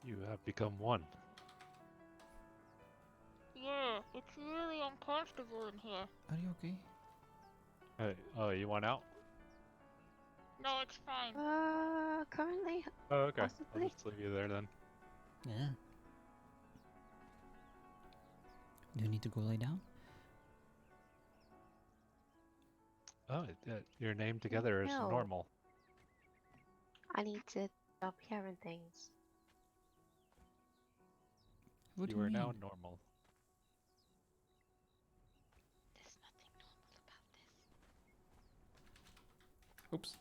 You have become one. Yeah, it's really uncomfortable in here. Are you okay? Hey, oh, you want out? No, it's fine. Currently, Oh, okay. I'll possibly. just leave you there then. Yeah. Do you need to go lay down? Oh, your name together is No. normal. I need to stop hearing things. What do You you are mean? now normal. There's nothing normal about this. Oops.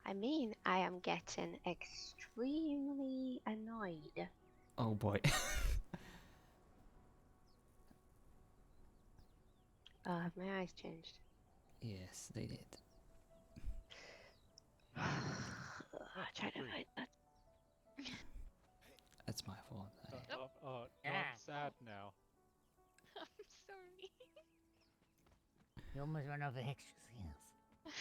I mean, I am getting extremely annoyed. Oh boy. Have my eyes changed? Yes, they did. Try to fight that. That's my fault. No, I'm sad now. I'm sorry. You almost run over extras, yes.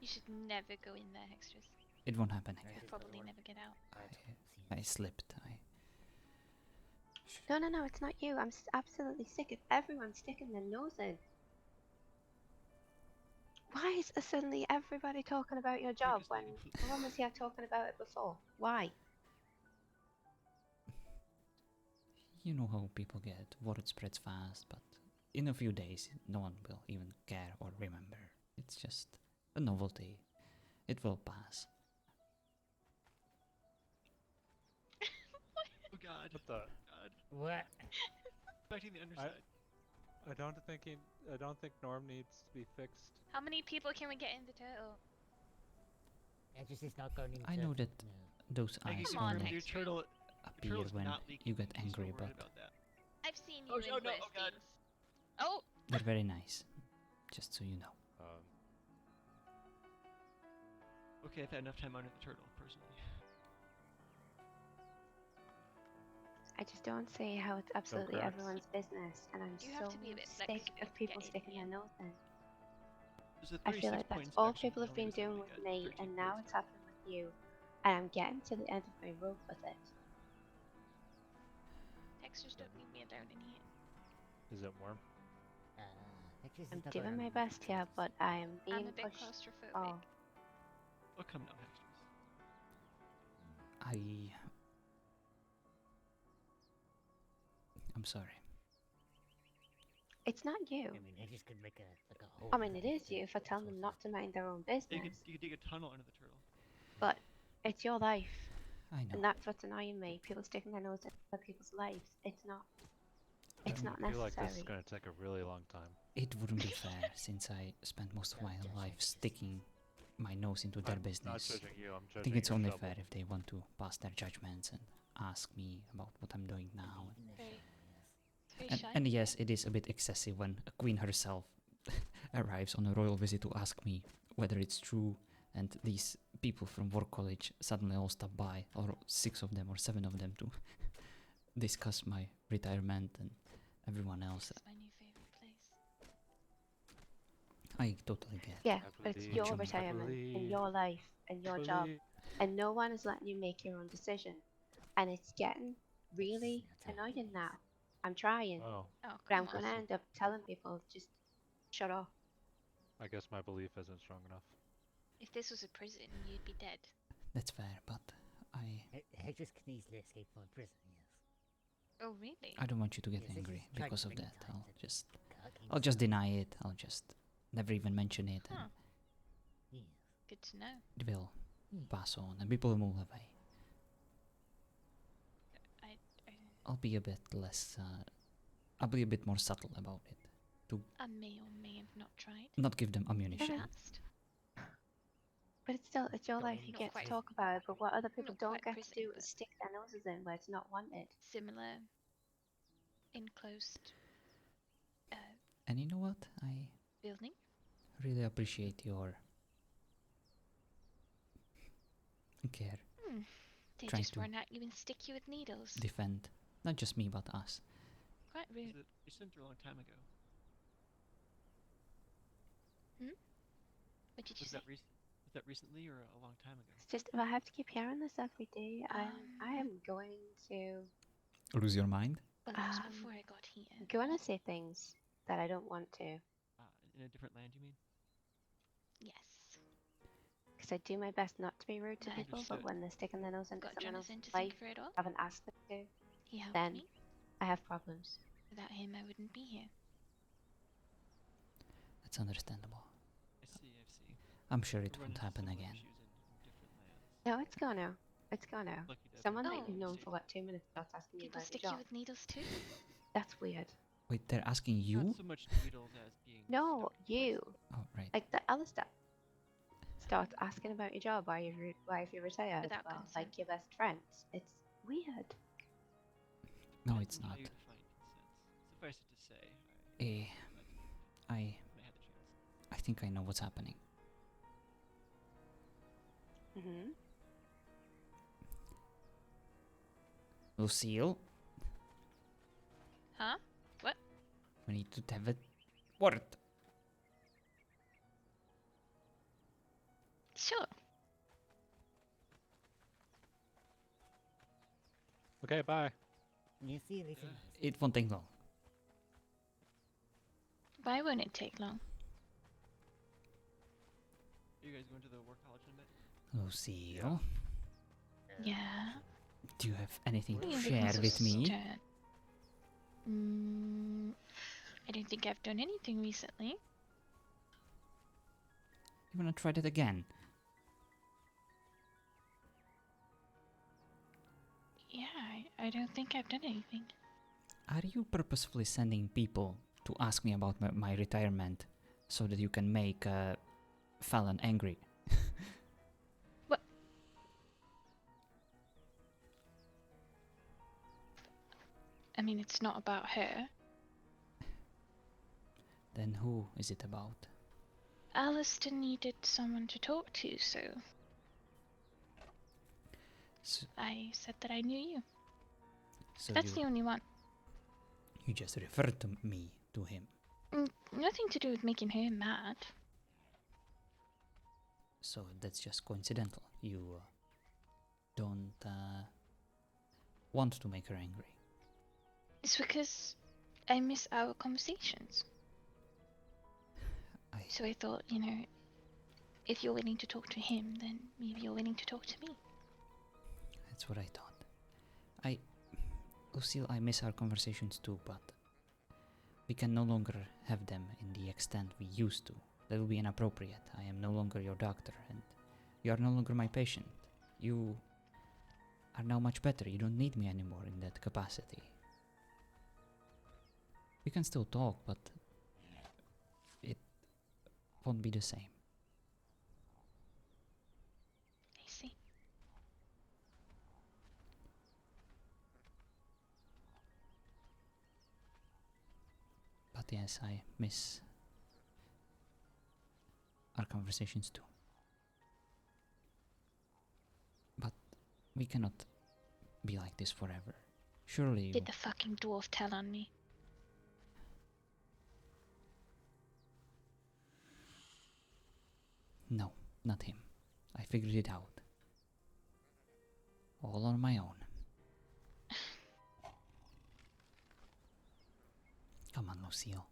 You should never go in there, extras. It won't happen again. You'll probably never get out. I slipped. No, it's not you. I'm absolutely sick of everyone sticking their nose in. Why is suddenly everybody talking about your job when everyone was here talking about it before? Why? You know how people get. Word spreads fast, but in a few days, no one will even care or remember. It's just a novelty. It will pass. Oh god. What the? God. What? Affecting the underside. I don't think Norm needs to be fixed. How many people can we get in the turtle? Extras is not going into... I know that No. those Hey, eyes Come on, only your extra. turtle appear turtle's when not leaking. you get He's so angry, worried but about that. I've seen you Oh, in no, no, worse oh god. things. Oh! they're very nice. Just so you know. Okay, I've had enough time under the turtle, personally. I just don't see how it's absolutely cracks. everyone's business, and I'm You have so to be a bit sick flexible of to people get in sticking here. their nose in. There's a I feel 36 like that's point all inspection, people have the been only reason doing we with got me, 13 and now points. it's happening with you, and I'm getting to the end of my rope with it. Extras don't leave me alone in here. Is it warm? Extras is I'm not doing going my under best here, extras. but I am I'm being a bit pushed. claustrophobic. Oh, Oh, come now, Hextras. I'm sorry. it's not you. I mean, Extras could make a hole. I mean, it in is you for telling them not to mind their own business, You could dig a tunnel under the turtle. but it's your life, I know. and that's what's annoying me. People sticking their nose in other people's lives. It's not. It's not I feel like this is necessary. going to take a really long time. It wouldn't be fair since I spent most of my life sticking my nose into their I'm not business. judging you, I'm I judging think it's your only trouble. fair if they want to pass their judgments and ask me about what I'm doing now. Very, very And, shy. and yes, it is a bit excessive when a queen herself arrives on a royal visit to ask me whether it's true, and these people from work college suddenly all stop by, or 6 of them or 7 of them, to discuss my retirement and everyone else. This is my new favorite place. I totally get. Yeah, I but it's believe- your I retirement and believe- your life and your job, Believe- and no one is letting you make your own decision. And it's getting really annoying now. I'm trying, Oh, Oh, but I'm come gonna on. end up telling people just shut up. I guess my belief isn't strong enough. If this was a prison, you'd be dead. That's fair, but Extras can easily escape from prison, yes. Oh, really? I don't want you to get Yes, angry Extras tried because of many that. times I'll and just deny it. I'll just never even mention it, Huh. and Yes. Good to know. it will Hmm. pass on, and people will move away. I I'll be a bit less. I'll be a bit more subtle about it. may or may have not tried. Not give them In the ammunition. past. But it's still, it's your Not life. really, You not get to quite. talk about it. But what other people Not don't quite get prison, to do but- is stick their noses in where it's not wanted. Similar. Enclosed And you know what? I building. really appreciate your care. They Trying just to run at you and stick you with needles. Defend not just me but us. Quite rude. You sent her a long time ago. What did you Was say? that recent? Was that recently or a long time ago? It's just if I have to keep hearing this every day, I am going to Lose your mind? Well, that was Um, before I got here. going to say things that I don't want to, In a different land, you mean? Yes. because I do my best not to be rude to Right. people, but Understood. when they're sticking their nose into Got someone else's Jonathan to life, think of it all. I haven't asked them to, He helped then me. I have problems. Without him, I wouldn't be here. That's understandable. I see. I'm sure it Run won't into happen similar again. issues in different lands. No, it's gonna. It's gonna. Lucky to have Someone been that Oh. you've known safe. for what, 2 minutes starts asking you People about stick your you job. with needles too? That's weird. Wait, they're asking you? Not so much needles as being No, stuck in you. place. Oh, right. Like the other stuff. Starts asking about your job, why if you retired, Without well, consent. like your best friends. It's weird. No, Depends it's on not. How you define consent. Suffice it to say, Eh, I when I had the chance. I think I know what's happening. Mm-hmm. Lucille, Huh? What? we need to have a word. Sure. Okay, bye. You see, listen. It won't take long. Why won't it take long? Are you guys going to the war college in a bit? Lucille, Yeah. do you have anything to Being a bit share with me? stern. I don't think I've done anything recently. You wanna try that again? Yeah, I don't think I've done anything. Are you purposefully sending people to ask me about my retirement so that you can make Fallon angry? I mean, it's not about her. Then who is it about? Alistair needed someone to talk to, so So, I said that I knew you. so That's the only one. you just referred to me to him. Nothing to do with making her mad. So that's just coincidental. You don't want to make her angry. It's because I miss our conversations. So I thought, if you're willing to talk to him, then maybe you're willing to talk to me. That's what I thought. Lucille, I miss our conversations too, but we can no longer have them in the extent we used to. That will be inappropriate. I am no longer your doctor, and you are no longer my patient. You are now much better. You don't need me anymore in that capacity. We can still talk, but it won't be the same. I see. But yes, I miss our conversations too. But we cannot be like this forever. Surely Did the fucking dwarf tell on me? No, not him. I figured it out. All on my own. Come on, Lucille.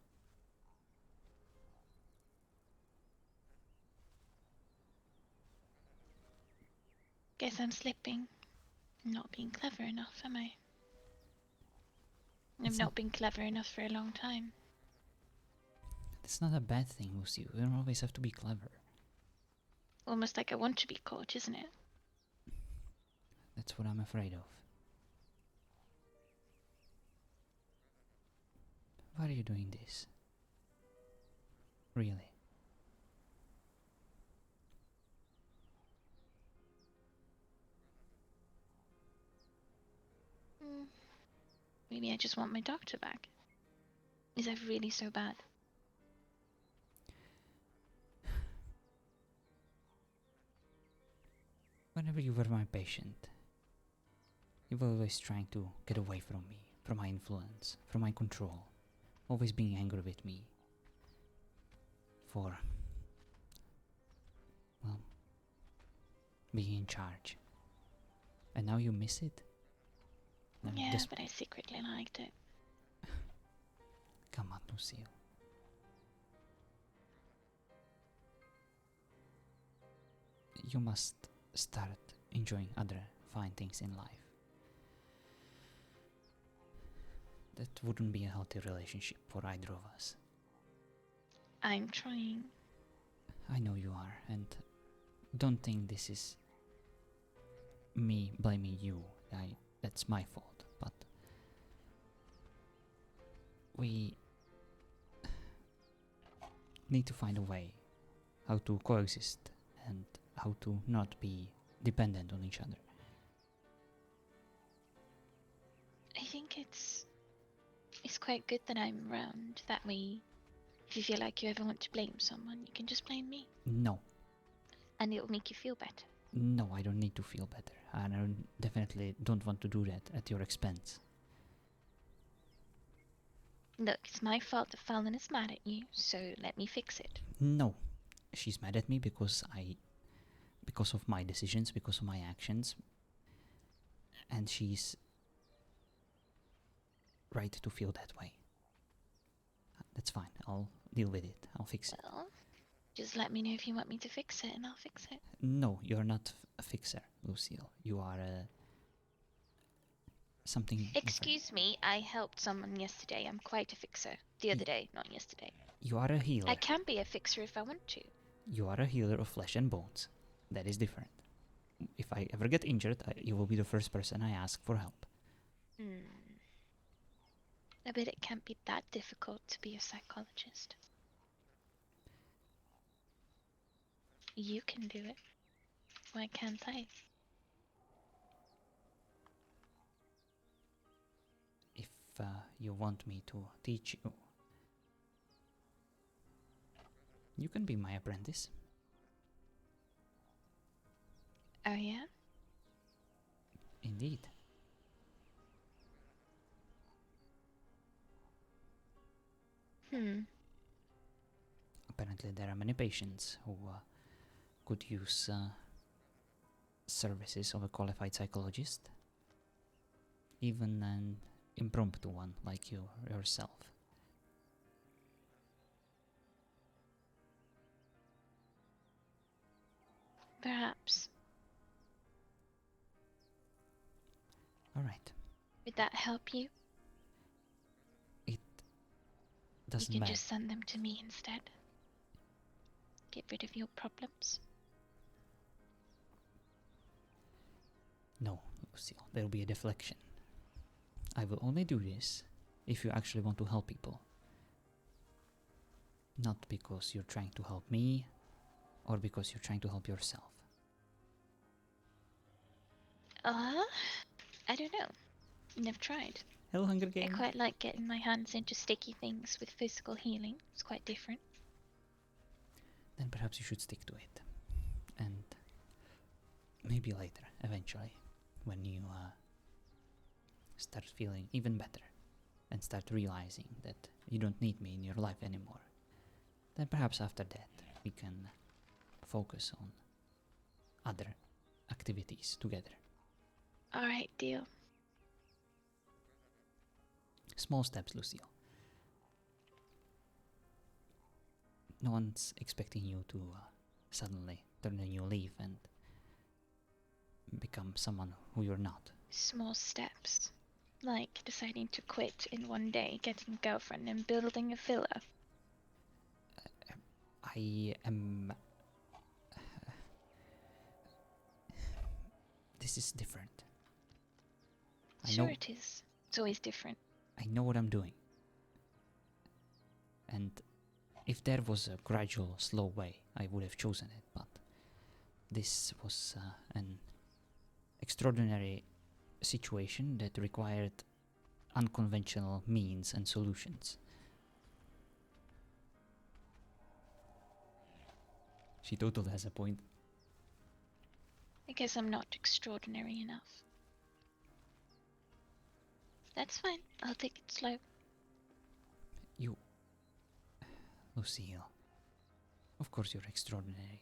Guess I'm slipping. Not being clever enough, am I? I've It's not been clever enough for a long time. It's not a bad thing, Lucille. You don't always have to be clever. Almost like I want to be caught, isn't it? That's what I'm afraid of. Why are you doing this? Really? Maybe I just want my doctor back. Is that really so bad? Whenever you were my patient, you were always trying to get away from me, from my influence, from my control. Always being angry with me. For, well, being in charge. And now you miss it? Now Yeah, des- but I secretly liked it. Come on, Lucille. You must start enjoying other fine things in life. That wouldn't be a healthy relationship for either of us. I'm trying. I know you are, and don't think this is me blaming you. That's my fault, but we need to find a way how to coexist and how to not be dependent on each other. I think it's quite good that I'm around. That way, if you feel like you ever want to blame someone, you can just blame me. No, And it'll make you feel better. no, I don't need to feel better. And I definitely don't want to do that at your expense. Look, it's my fault that Fallon is mad at you, so let me fix it. No, she's mad at me because of my decisions, because of my actions, and she's right to feel that way. That's fine. I'll deal with it. I'll fix it. Well, just let me know if you want me to fix it, and I'll fix it. No, you're not a fixer, Lucille. You are something different. Excuse me, I helped someone yesterday. I'm quite a fixer. The other day, not yesterday. You are a healer. I can be a fixer if I want to. You are a healer of flesh and bones. That is different. If I ever get injured, you will be the first person I ask for help. I bet it can't be that difficult to be a psychologist. You can do it. Why can't I? If you want me to teach you, you can be my apprentice. Oh yeah? Indeed. Apparently there are many patients who could use services of a qualified psychologist. Even an impromptu one like you yourself. Perhaps. Alright. Would that help you? It doesn't You can matter. just send them to me instead. Get rid of your problems. No, Lucille, there will be a deflection. I will only do this if you actually want to help people. Not because you're trying to help me, or because you're trying to help yourself. I don't know. Never tried. Hello, Hunger I Game. quite like getting my hands into sticky things with physical healing. It's quite different. Then perhaps you should stick to it. And maybe later, eventually, when you start feeling even better and start realizing that you don't need me in your life anymore, then perhaps after that we can focus on other activities together. Alright, deal. Small steps, Lucille. No one's expecting you to suddenly turn a new leaf and become someone who you're not. Small steps. Like deciding to quit in one day, getting a girlfriend, and building a villa. I am... This is different. Sure it is. It's always different. I know what I'm doing. And if there was a gradual, slow way, I would have chosen it, but this was an extraordinary situation that required unconventional means and solutions. She totally has a point. I guess I'm not extraordinary enough. That's fine. I'll take it slow. You... Lucille. Of course you're extraordinary.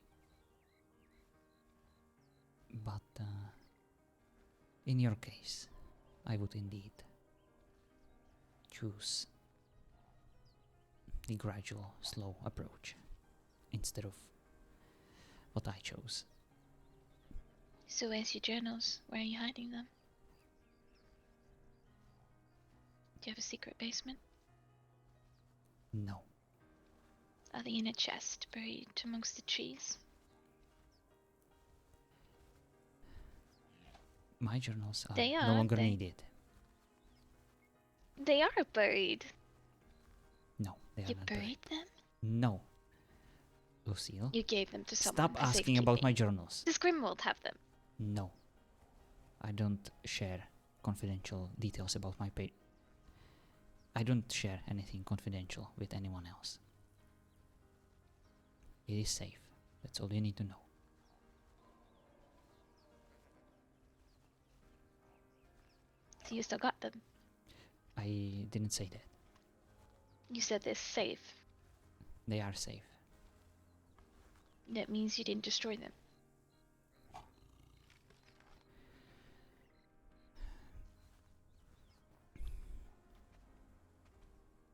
But in your case, I would indeed choose the gradual, slow approach instead of what I chose. So where's your journals? Where are you hiding them? Do you have a secret basement? No, Are they in a chest buried amongst the trees? my journals are They no are, longer aren't they? needed. They are buried. No, they are You not buried them? No, Lucille. You gave them to someone Stop for asking about my safekeeping. journals. Does Grimwald have them? No, I don't share confidential details about my page. I don't share anything confidential with anyone else. It is safe. That's all you need to know. So you still got them? I didn't say that. You said they're safe. They are safe. That means you didn't destroy them.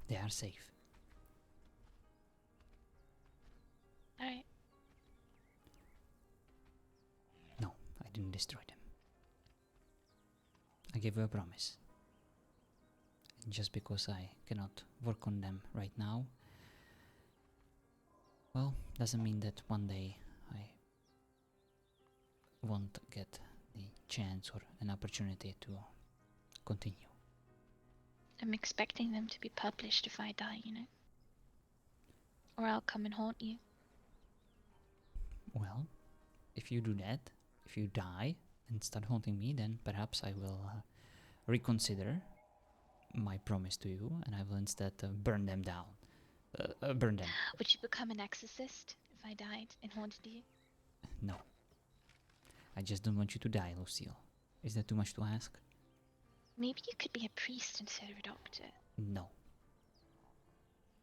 They are safe. Alright. No, I didn't destroy them. I gave you a promise. And just because I cannot work on them right now, well, doesn't mean that one day I won't get the chance or an opportunity to continue. I'm expecting them to be published if I die, you know? Or I'll come and haunt you. Well, if you do that, if you die and start haunting me, then perhaps I will reconsider my promise to you, and I will instead burn them down. Burn them. Would you become an exorcist if I died and haunted you? No. I just don't want you to die, Lucille. Is that too much to ask? Maybe you could be a priest instead of a doctor. No.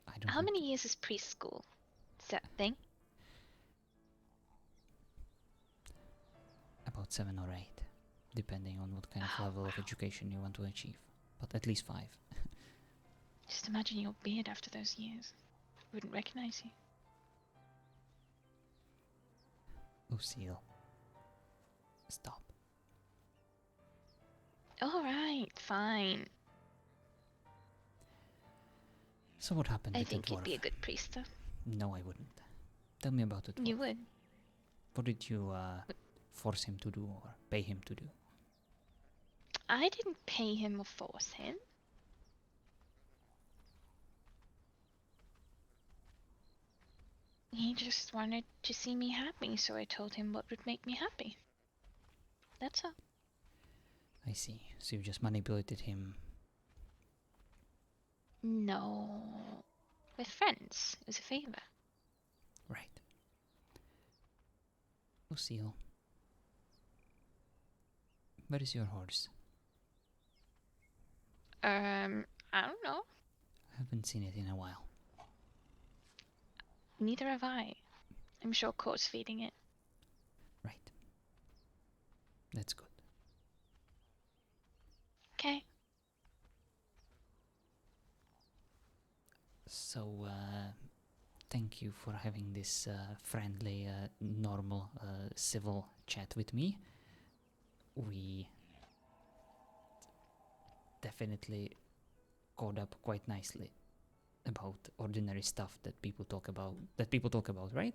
I don't. How many years is priest school? Is that a thing? About 7 or 8, depending on what kind of Oh, level of wow. education you want to achieve. But at least 5. Just imagine your beard after those years. Wouldn't recognize you. Lucille. Stop. Alright, fine. So what happened I with the think you'd dwarf? be a good priest, though. No, I wouldn't. Tell me about it. You would. What did you force him to do or pay him to do? I didn't pay him or force him. He just wanted to see me happy, so I told him what would make me happy. That's all. I see. So you just manipulated him. No. With friends. It was a favor. Right. Lucille. Where is your horse? I don't know. I haven't seen it in a while. Neither have I. I'm sure Court's feeding it. Right. That's good. Okay. So, thank you for having this friendly, normal, civil chat with me. We definitely caught up quite nicely about ordinary stuff that people talk about. Right?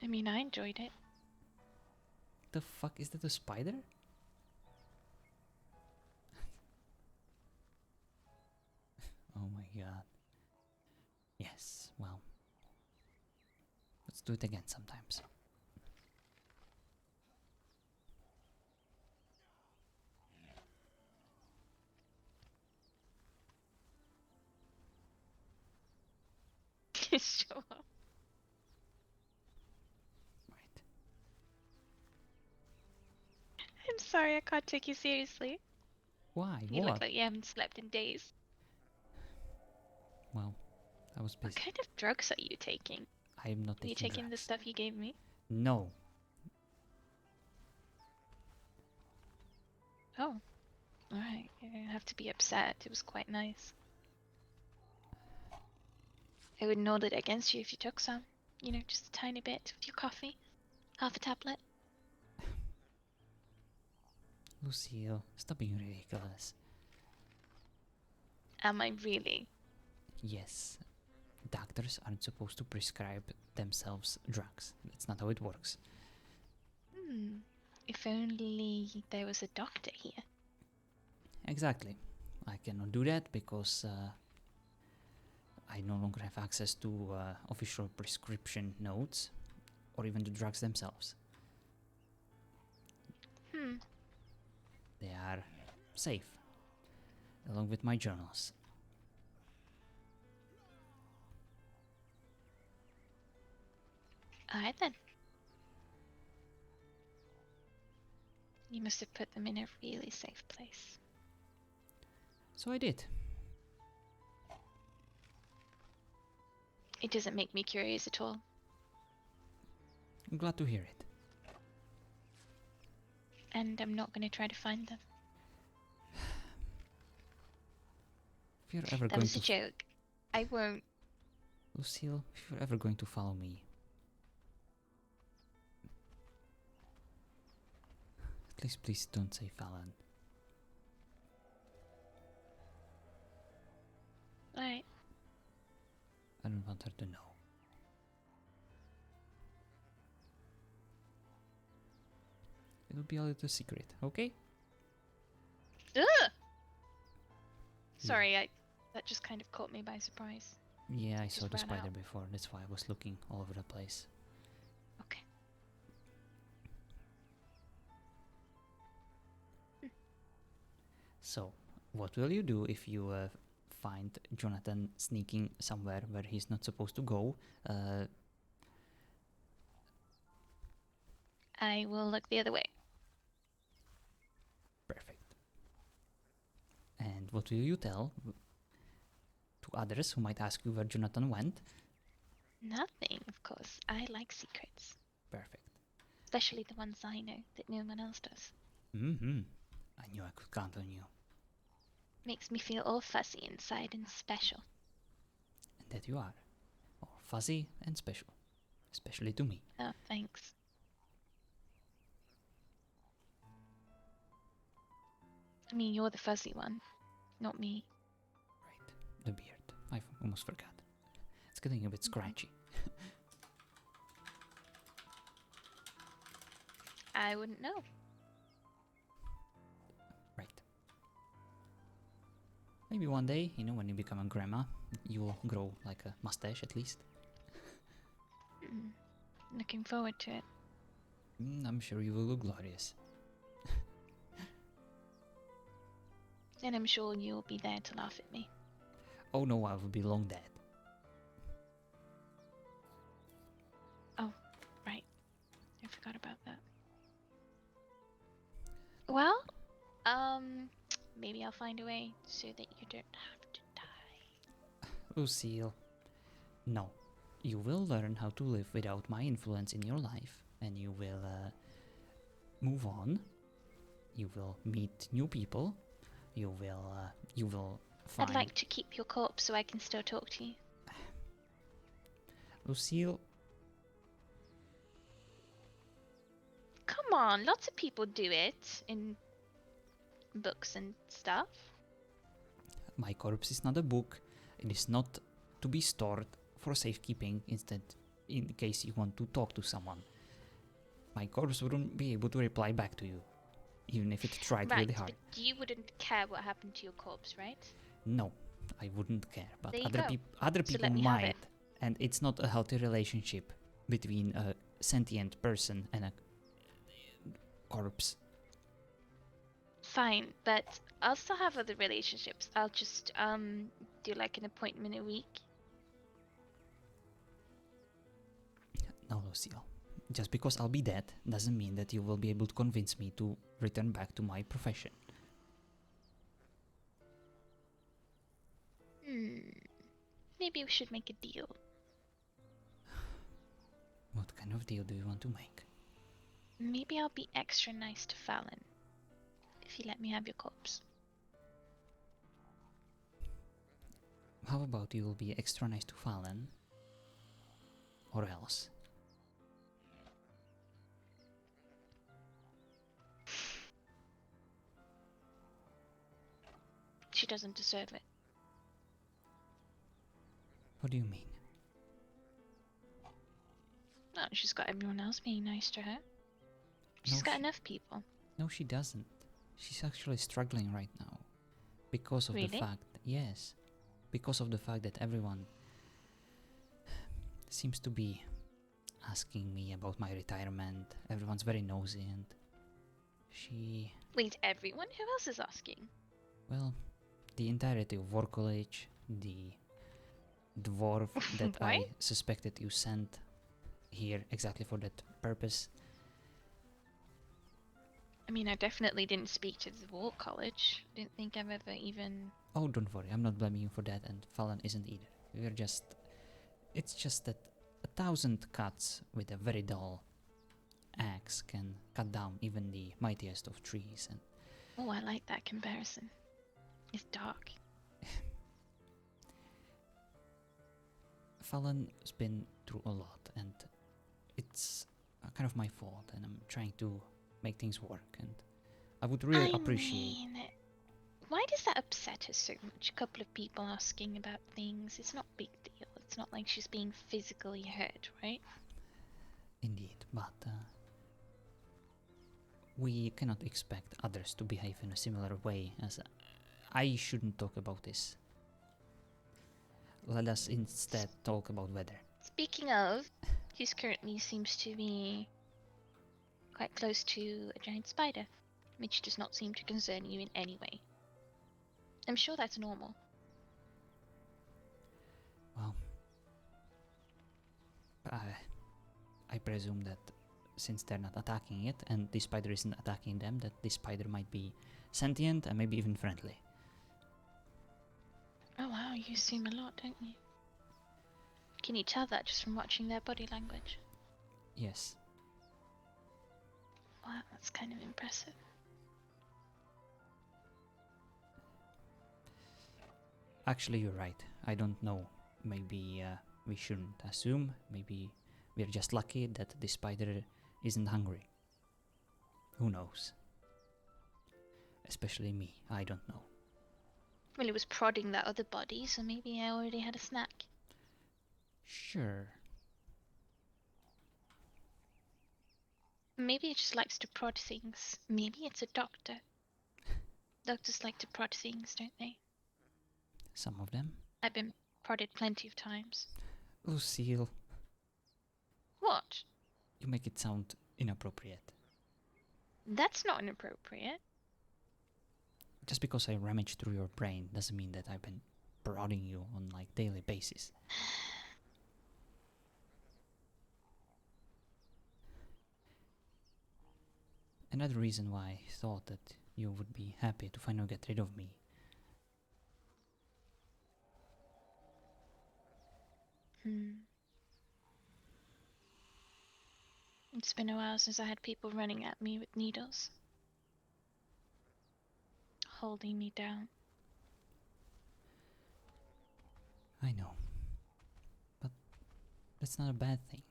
I mean, I enjoyed it. The fuck is that, a spider? Oh my god. Yes, well. Let's do it again sometimes. Show up. Right. I'm sorry, I can't take you seriously. Why? You what? look like you haven't slept in days. Well, I was busy. What kind of drugs are you taking? I am not Are you taking taking the drugs. stuff you gave me? No. Oh, alright. You don't have to be upset. It was quite nice. I wouldn't hold it against you if you took some. You know, just a tiny bit with your coffee. Half a tablet. Lucille, stop being ridiculous. Am I really? Yes, doctors aren't supposed to prescribe themselves drugs. That's not how it works. Hmm. If only there was a doctor here. Exactly. I cannot do that because I no longer have access to official prescription notes or even the drugs themselves. Hmm. They are safe, along with my journals. Alright then. You must have put them in a really safe place. So I did. It doesn't make me curious at all. I'm glad to hear it. And I'm not going to try to find them. If you're ever That going was to a joke. I won't. Lucille, if you're ever going to follow me, please don't say Fallon. Alright. I don't want her to know. It'll be a little secret, okay? Ugh! Sorry, that just kind of caught me by surprise. Yeah, I Just saw the ran spider out. before, that's why I was looking all over the place. Okay. So, what will you do if you find Jonathan sneaking somewhere where he's not supposed to go? I will look the other way. Perfect. And what will you tell to others who might ask you where Jonathan went? Nothing, of course. I like secrets. Perfect. Especially the ones I know that no one else does. Mm-hmm. I knew I could count on you. Makes me feel all fuzzy inside and special. And that you are. All fuzzy and special. Especially to me. Oh, thanks. I mean, you're the fuzzy one, not me. Right. The beard. I almost forgot. It's getting a bit scratchy. I wouldn't know. Right. Maybe one day, you know, when you become a grandma, you will grow like a mustache at least. Mm. Looking forward to it. I'm sure you will look glorious. And I'm sure you'll be there to laugh at me. Oh no, I will be long dead. Oh, right. I forgot about that. Well, maybe I'll find a way so that you don't have to die. Lucille. No. You will learn how to live without my influence in your life. And you will move on. You will meet new people. You will find... I'd like to keep your corpse so I can still talk to you. Lucille, Come on, lots of people do it in books and stuff. my corpse is not a book. It is not to be stored for safekeeping instead in case you want to talk to someone. My corpse wouldn't be able to reply back to you, even if it tried Right, really hard. but you wouldn't care what happened to your corpse, right? No, I wouldn't care, but There you other, go. other So people let me have it. might, and it's not a healthy relationship between a sentient person and a corpse. Fine, but I'll still have other relationships. I'll just do like an appointment a week. No, Lucille. Just because I'll be dead doesn't mean that you will be able to convince me to return back to my profession. Maybe we should make a deal. What kind of deal do you want to make? Maybe I'll be extra nice to Fallon. if you let me have your corpse. How about you will be extra nice to Fallon? Or else? She doesn't deserve it. What do you mean? No, she's got everyone else being nice to her. She's No, got she- enough people. No, she doesn't. She's actually struggling right now. Because of the Really? fact, yes. Because of the fact that everyone seems to be asking me about my retirement. Everyone's very nosy and she... Wait, everyone? Who else is asking? Well, the entirety of War College, the dwarf that I What? suspected you sent here exactly for that purpose. I mean, I definitely didn't speak to the War College. Didn't think I've ever even... Oh, don't worry, I'm not blaming you for that, and Fallon isn't either. We're just... It's just that 1,000 cuts with a very dull axe can cut down even the mightiest of trees, and Oh, I like that comparison. It's dark. Fallon's been through a lot, and it's kind of my fault, and I'm trying to make things work, and I would really appreciate... mean, why does that upset her so much? A couple of people asking about things. It's not a big deal. It's not like she's being physically hurt, right? Indeed, but we cannot expect others to behave in a similar way, as I shouldn't talk about this. Let us instead talk about weather. Speaking of, he currently seems to be quite close to a giant spider, which does not seem to concern you in any way. I'm sure that's normal. Well, I presume that since they're not attacking it, and the spider isn't attacking them, that the spider might be sentient and maybe even friendly. Oh wow, you assume a lot, don't you? Can you tell that just from watching their body language? Yes. Wow, that's kind of impressive. Actually, you're right. I don't know. Maybe we shouldn't assume. Maybe we're just lucky that the spider isn't hungry. Who knows? Especially me. I don't know. Well, it was prodding that other body, so maybe I already had a snack. Sure. Maybe it just likes to prod things. Maybe it's a doctor. Doctors like to prod things, don't they? Some of them. I've been prodded plenty of times. Lucille, What? you make it sound inappropriate. That's not inappropriate. Just because I rummage through your brain doesn't mean that I've been prodding you on like daily basis. Another reason why I thought that you would be happy to finally get rid of me. It's been a while since I had people running at me with needles. Holding me down. I know. But that's not a bad thing.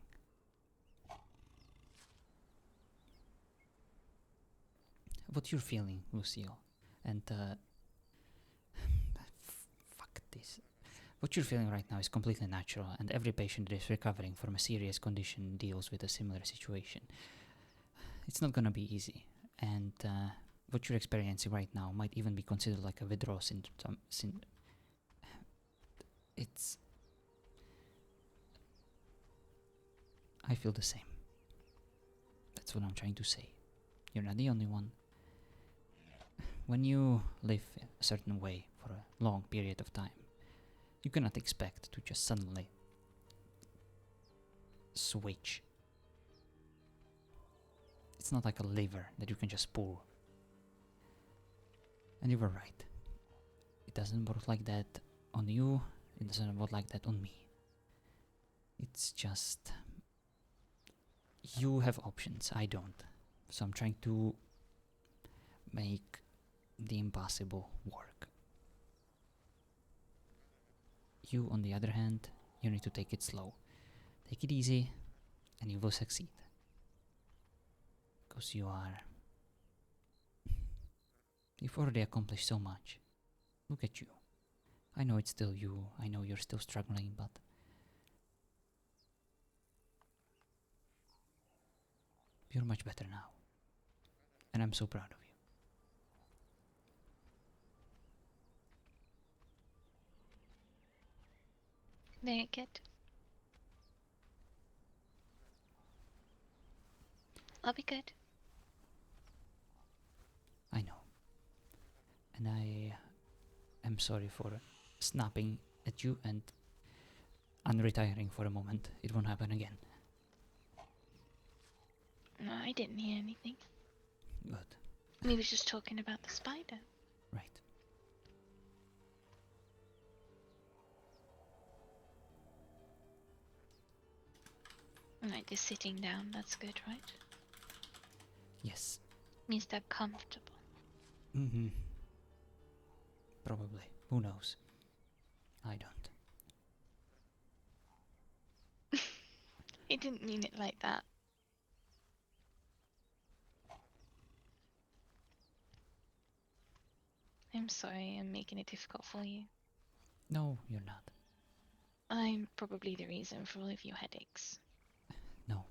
What you're feeling, Lucille, and fuck this. What you're feeling right now is completely natural, and every patient that is recovering from a serious condition deals with a similar situation. It's not gonna be easy, and what you're experiencing right now might even be considered like a withdrawal symptom. It's... I feel the same. That's what I'm trying to say. You're not the only one. When you live a certain way for a long period of time, you cannot expect to just suddenly switch. It's not like a lever that you can just pull. And you were right. It doesn't work like that on you, it doesn't work like that on me. It's just... you have options, I don't. So I'm trying to make the impossible work. You, on the other hand, you need to take it slow. Take it easy, and you will succeed. Because you've already accomplished so much. Look at you. I know it's still you, I know you're still struggling, but you're much better now. And I'm so proud of you. Very good. I'll be good. I know. And I am sorry for snapping at you and unretiring for a moment. It won't happen again. No, I didn't hear anything. Good. We were just talking about the spider. Right. Right, just sitting down, that's good, right? Yes. Means they're comfortable. Mm-hmm. Probably. Who knows? I don't. I didn't mean it like that. I'm sorry, I'm making it difficult for you. No, you're not. I'm probably the reason for all of your headaches. No.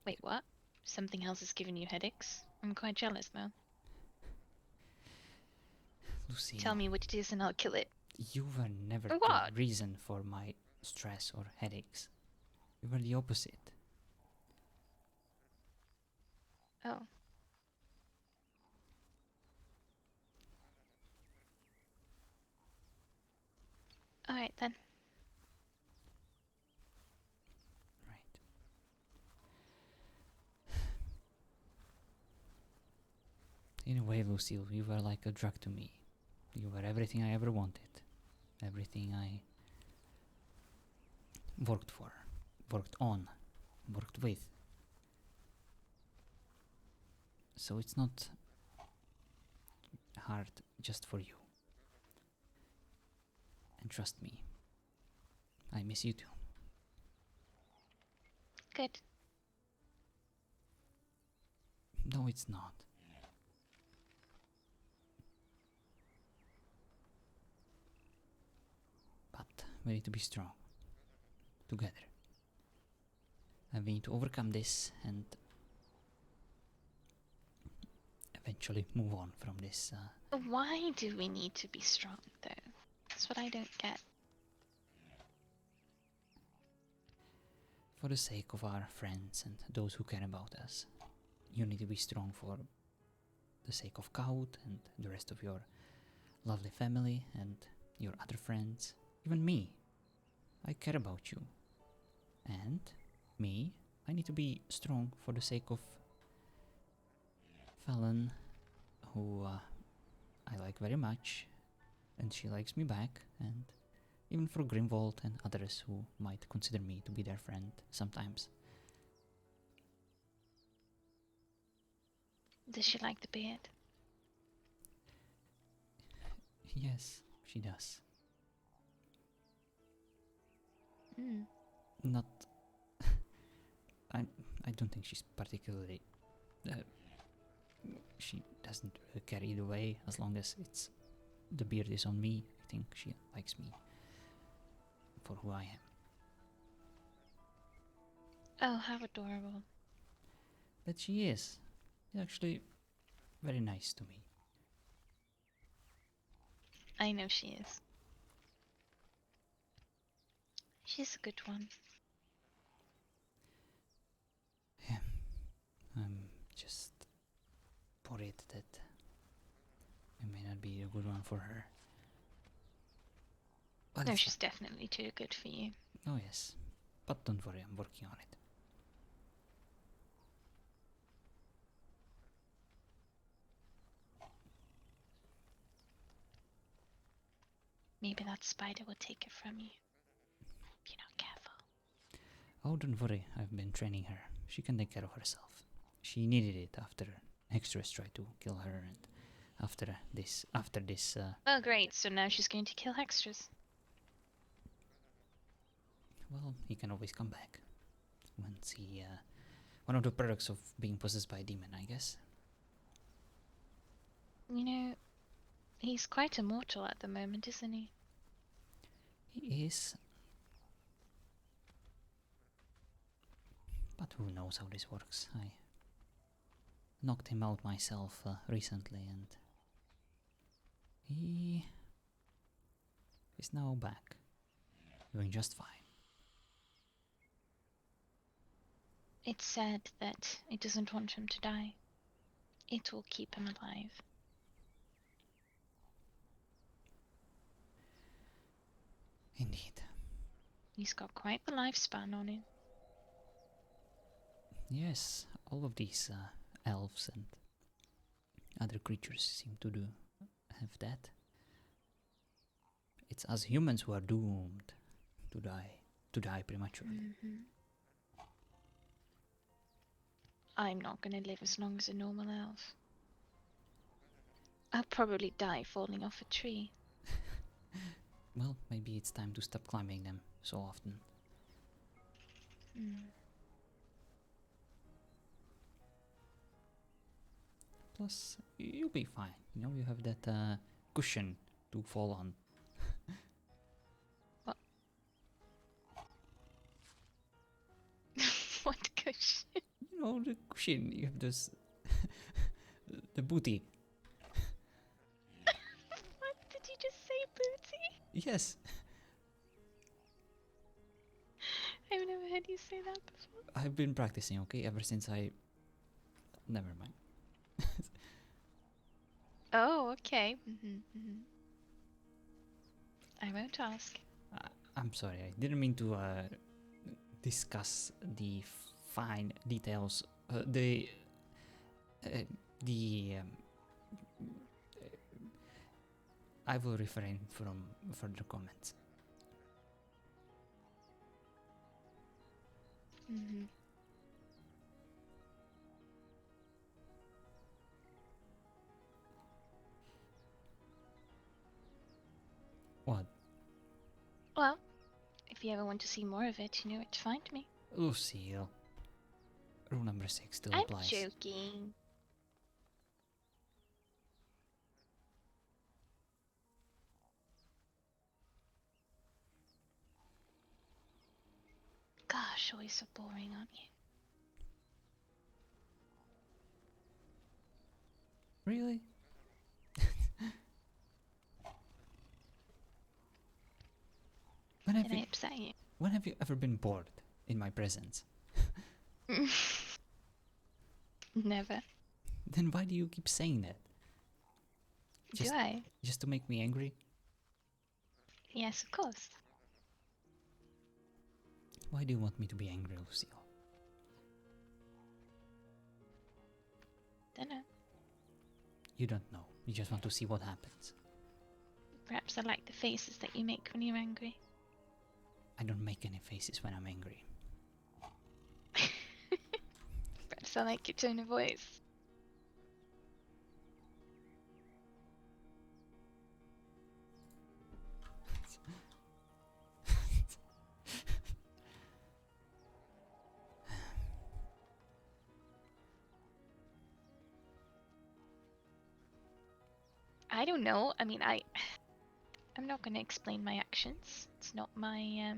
Wait, what? Something else is giving you headaches? I'm quite jealous now. Lucille. Tell me what it is and I'll kill it. You were never What? the reason for my stress or headaches. You were the opposite. Oh. Alright then. Right. In a way, Lucille, you were like a drug to me. You were everything I ever wanted. Everything I worked for, worked on, worked with. So it's not hard just for you. And trust me, I miss you too. Good. No, it's not. But we need to be strong. Together. And we need to overcome this and eventually move on from this. Why do we need to be strong, though? That's what I don't get. For the sake of our friends and those who care about us. You need to be strong for the sake of Kaut and the rest of your lovely family and your other friends. Even me. I care about you. And me, I need to be strong for the sake of Fallon, who I like very much, and she likes me back, and even for Grimwald and others who might consider me to be their friend sometimes. Does she like the beard? Yes, she does. Hmm. Not. I don't think she's particularly. She doesn't really care either way, as long as it's the beard is on me. I think she likes me for who I am. Oh, how adorable. But she is. She's actually very nice to me. I know she is. She's a good one. I'm just worried that I may not be a good one for her. But No, it's she's definitely too good for you. fine. Oh yes. But don't worry, I'm working on it. Maybe that spider will take it from you. If you're not careful. Oh, don't worry, I've been training her. She can take care of herself. She needed it after extras try to kill her, and after this, Oh, great. So now she's going to kill extras. well, he can always come back once he. One of the perks of being possessed by a demon, I guess. You know, he's quite immortal at the moment, isn't he? He is. But who knows how this works? I knocked him out myself recently, and he is now back, doing just fine. It's sad that it doesn't want him to die. It will keep him alive. Indeed. He's got quite the lifespan on him. Yes, all of these elves and other creatures seem to have that. It's us humans who are doomed to die prematurely. I'm not gonna live as long as a normal elf. I'll probably die falling off a tree. Well, maybe it's time to stop climbing them so often. Plus, you'll be fine. You know, you have that cushion to fall on. What? What cushion? You know, the cushion. You have this... the booty. What? Did you just say booty? Yes. I've never heard you say that before. I've been practicing, okay, ever since I... Never mind. Oh, okay. I won't ask. I'm sorry, I didn't mean to discuss the fine details. I will refrain from further comments. What? Well, if you ever want to see more of it, you know where to find me. Lucille. Rule number 6 still I'm applies. joking. Gosh, always so boring, aren't you? Really? Did I upset you? When have you ever been bored in my presence? Never. Then why do you keep saying that? Just, Do I? just to make me angry? Yes, of course. Why do you want me to be angry, Lucille? Dunno. You don't know. You just want to see what happens. Perhaps I like the faces that you make when you're angry. I don't make any faces when I'm angry. Perhaps I like your tone of voice. I don't know. I mean, I'm not going to explain my actions. It's not my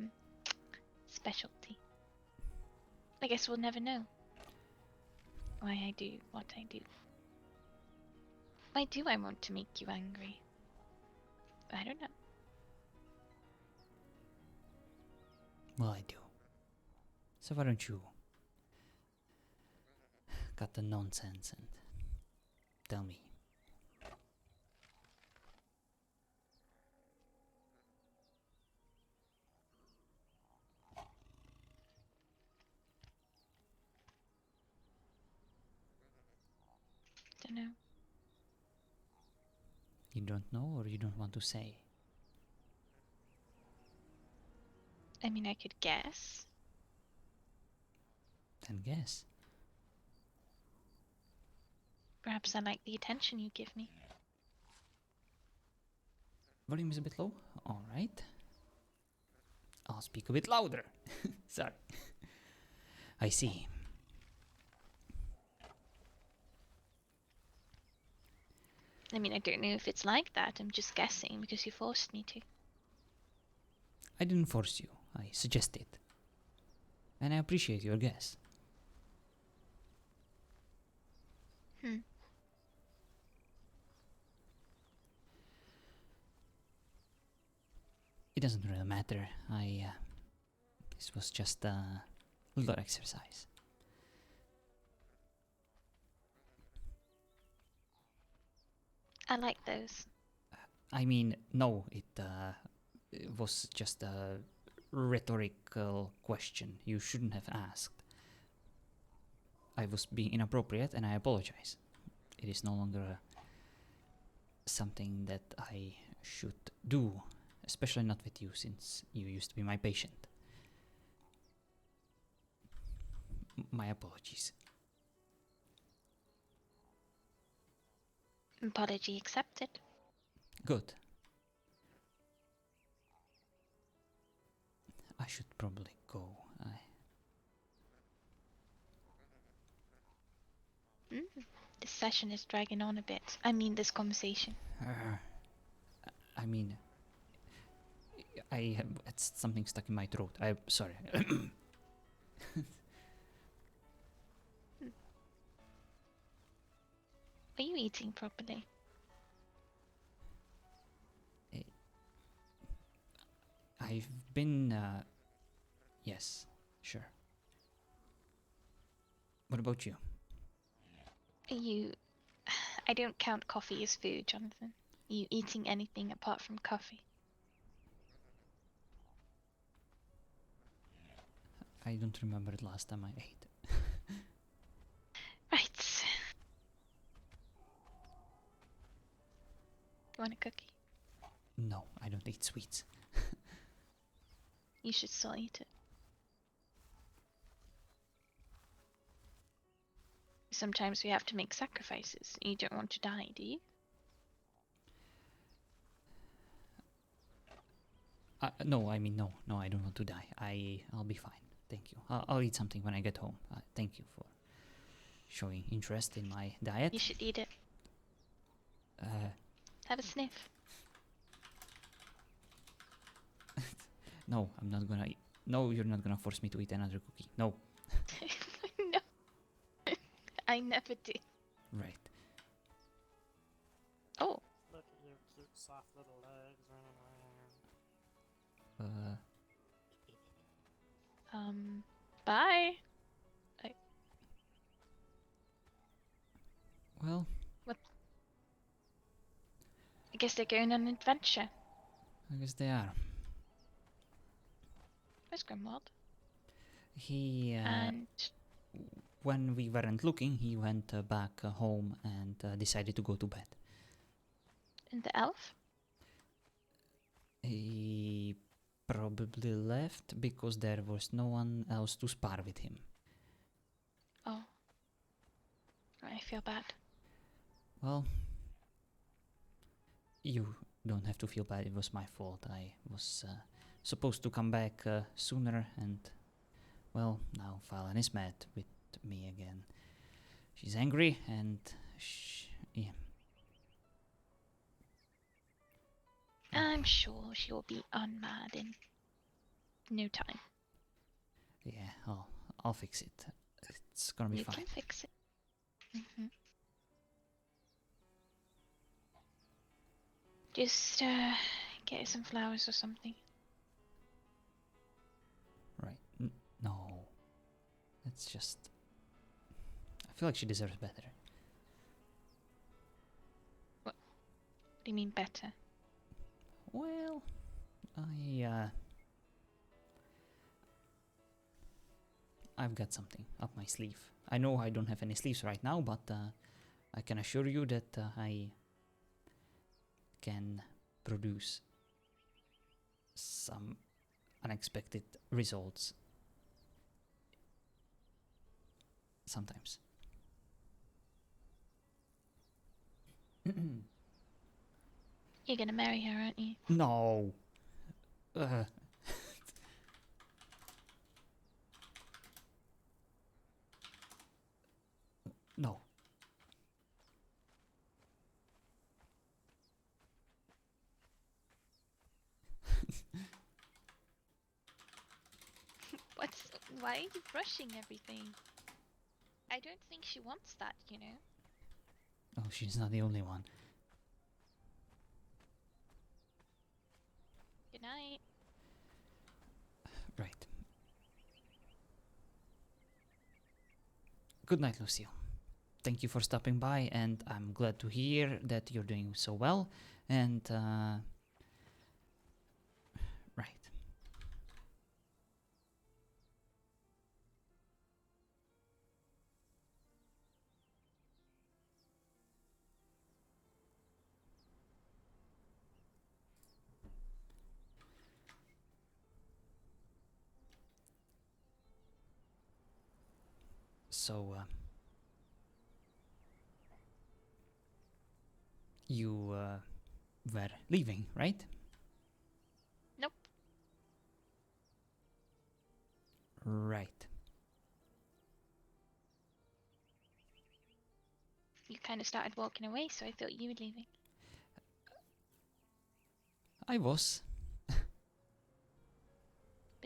specialty. I guess we'll never know why I do what I do. Why do I want to make you angry? I don't know. Well, I do. So why don't you cut the nonsense and tell me? Don't know. You don't know or you don't want to say? I mean, I could guess. Then guess. Perhaps I like the attention you give me. Volume is a bit low. All right. I'll speak a bit louder. Sorry. I see. I mean, I don't know if it's like that. I'm just guessing because you forced me to. I didn't force you. I suggested. And I appreciate your guess. Hmm. It doesn't really matter. This was just a little exercise. I like those. I mean, no, it was just a rhetorical question you shouldn't have asked. I was being inappropriate and I apologize. It is no longer something that I should do, especially not with you since you used to be my patient. My apologies. Apology accepted. Good. I should probably go. This session is dragging on a bit. I mean, this conversation. I mean, I have it's something stuck in my throat. I'm sorry. Are you eating properly? I've been. Yes, sure. What about you? Are you... I don't count coffee as food, Jonathan. Are you eating anything apart from coffee? I don't remember the last time I ate. Right. You want a cookie? No, I don't eat sweets. You should still eat it. Sometimes we have to make sacrifices. You don't want to die, do you? No, I mean no, I don't want to die. I'll be fine. Thank you. I'll eat something when I get home. Thank you for showing interest in my diet. You should eat it. Have a sniff. No, I'm not gonna eat. No, you're not gonna force me to eat another cookie. No. No. I never do. Right. Oh. Look at your cute, soft little legs running around. Bye. Well, I guess they're going on an adventure. I guess they are. Where's Grimwald? He, And when we weren't looking, he went back home and decided to go to bed. the elf? He probably left because there was no one else to spar with him. Oh. I feel bad. Well, you don't have to feel bad. It was my fault. I was supposed to come back sooner, and well, now Fallon is mad with me again. She's angry, and yeah. I'm sure she'll be unmad in no time. Yeah, I'll fix it. It's gonna be You fine. can fix it. Mm-hmm. Just get her some flowers or something. Right. No. That's just... I feel like she deserves better. What do you mean better? Well, I've got something up my sleeve. I know I don't have any sleeves right now, but I can assure you that I can produce some unexpected results sometimes. You're gonna marry her, aren't you? No. Uh, no. What's? Why are you rushing everything? I don't think she wants that, you know. Oh, she's not the only one. Good night. Right. Good night, Lucille. Thank you for stopping by, and I'm glad to hear that you're doing so well. And, right. So, you, were leaving, right? Nope. Right. You kind of started walking away, so I thought you were leaving. I was. But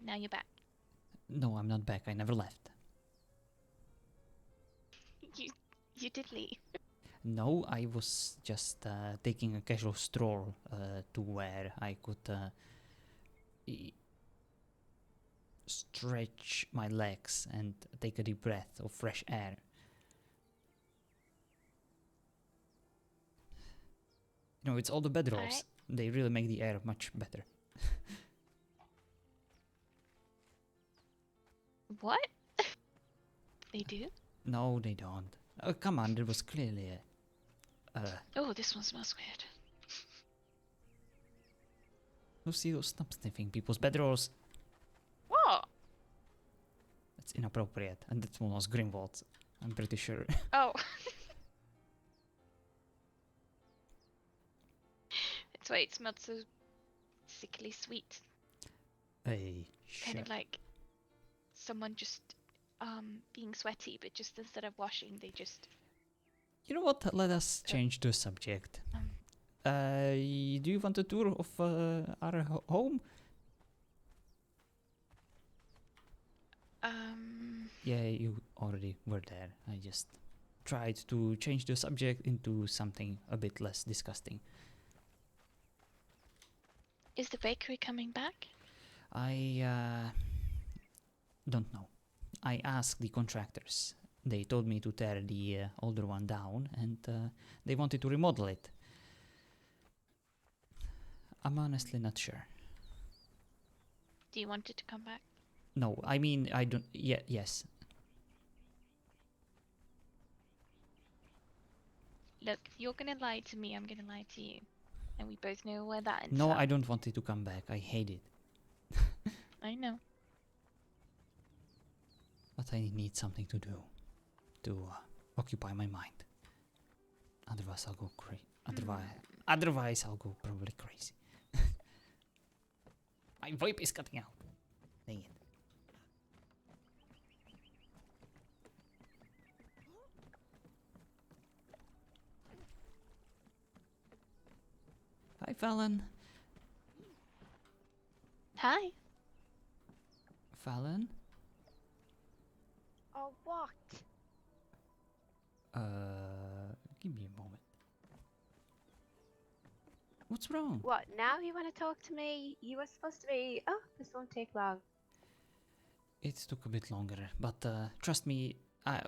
now you're back. No, I'm not back. I never left. You did leave. No, I was just taking a casual stroll to where I could stretch my legs and take a deep breath of fresh air. You know, it's all the bedrolls. Alright. They really make the air much better. What? They do? No, they don't. Oh, come on, there was clearly a... Oh, this one smells weird. Lucille, stop sniffing people's bedrolls. What? That's inappropriate. And that one was Grimwald's. I'm pretty sure. Oh. That's why it smelled so sickly sweet. Hey, Kind shut of like someone just being sweaty, but just instead of washing, they just You know what? Let us change the subject. Do you want a tour of our home? Yeah, you already were there. I just tried to change the subject into something a bit less disgusting. Is the bakery coming back? I don't know. I asked the contractors. They told me to tear the older one down, and they wanted to remodel it. I'm honestly not sure. Do you want it to come back? No, I mean, I don't... Yeah, yes. Look, you're gonna lie to me, I'm gonna lie to you. And we both know where that ends No, up. I don't want it to come back. I hate it. I know. But I need something to do. To occupy my mind. Otherwise I'll go crazy. Otherwise I'll go probably crazy. My VoIP is cutting out. Dang it. Hi, Fallon. Hi. Fallon? Oh, what? Give me a moment. What's wrong? What, now you want to talk to me? You were supposed to be... Oh, this won't take long. It took a bit longer, but trust me, I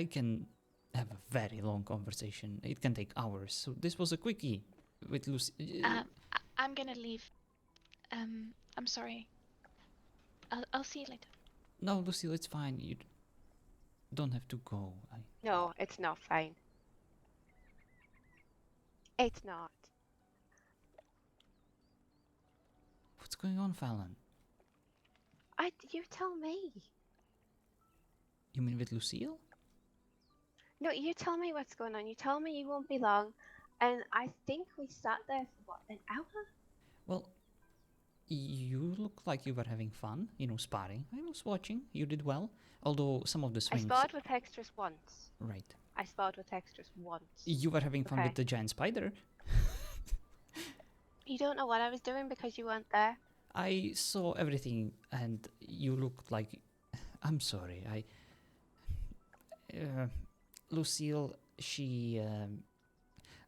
can have a very long conversation. It can take hours. So this was a quickie with Lucy. I'm gonna leave. I'm sorry. I'll see you later. No, Lucille, it's fine. You don't have to go. No, it's not fine. It's not. What's going on, Fallon? You tell me. You mean with Lucille? No, you tell me what's going on. You tell me you won't be long. And I think we sat there for what, an hour? Well, you look like you were having fun, sparring. I was watching. You did well. Although some of the I swings... sparred with Hextress once. Right. I sparred with Hextress once. You were having fun Okay. with the giant spider. You don't know what I was doing because you weren't there. I saw everything and you looked like... I'm sorry, Lucille,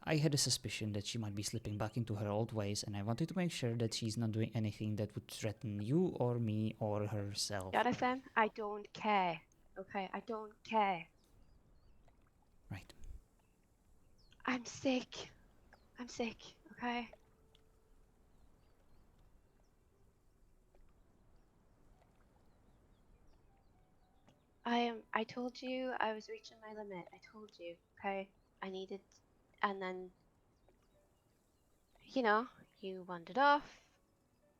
I had a suspicion that she might be slipping back into her old ways, and I wanted to make sure that she's not doing anything that would threaten you or me or herself. Jonathan, I don't care. Okay, I don't care. Right. I'm sick. I'm sick, okay? I told you I was reaching my limit. I told you, okay? I needed, and then, you wandered off.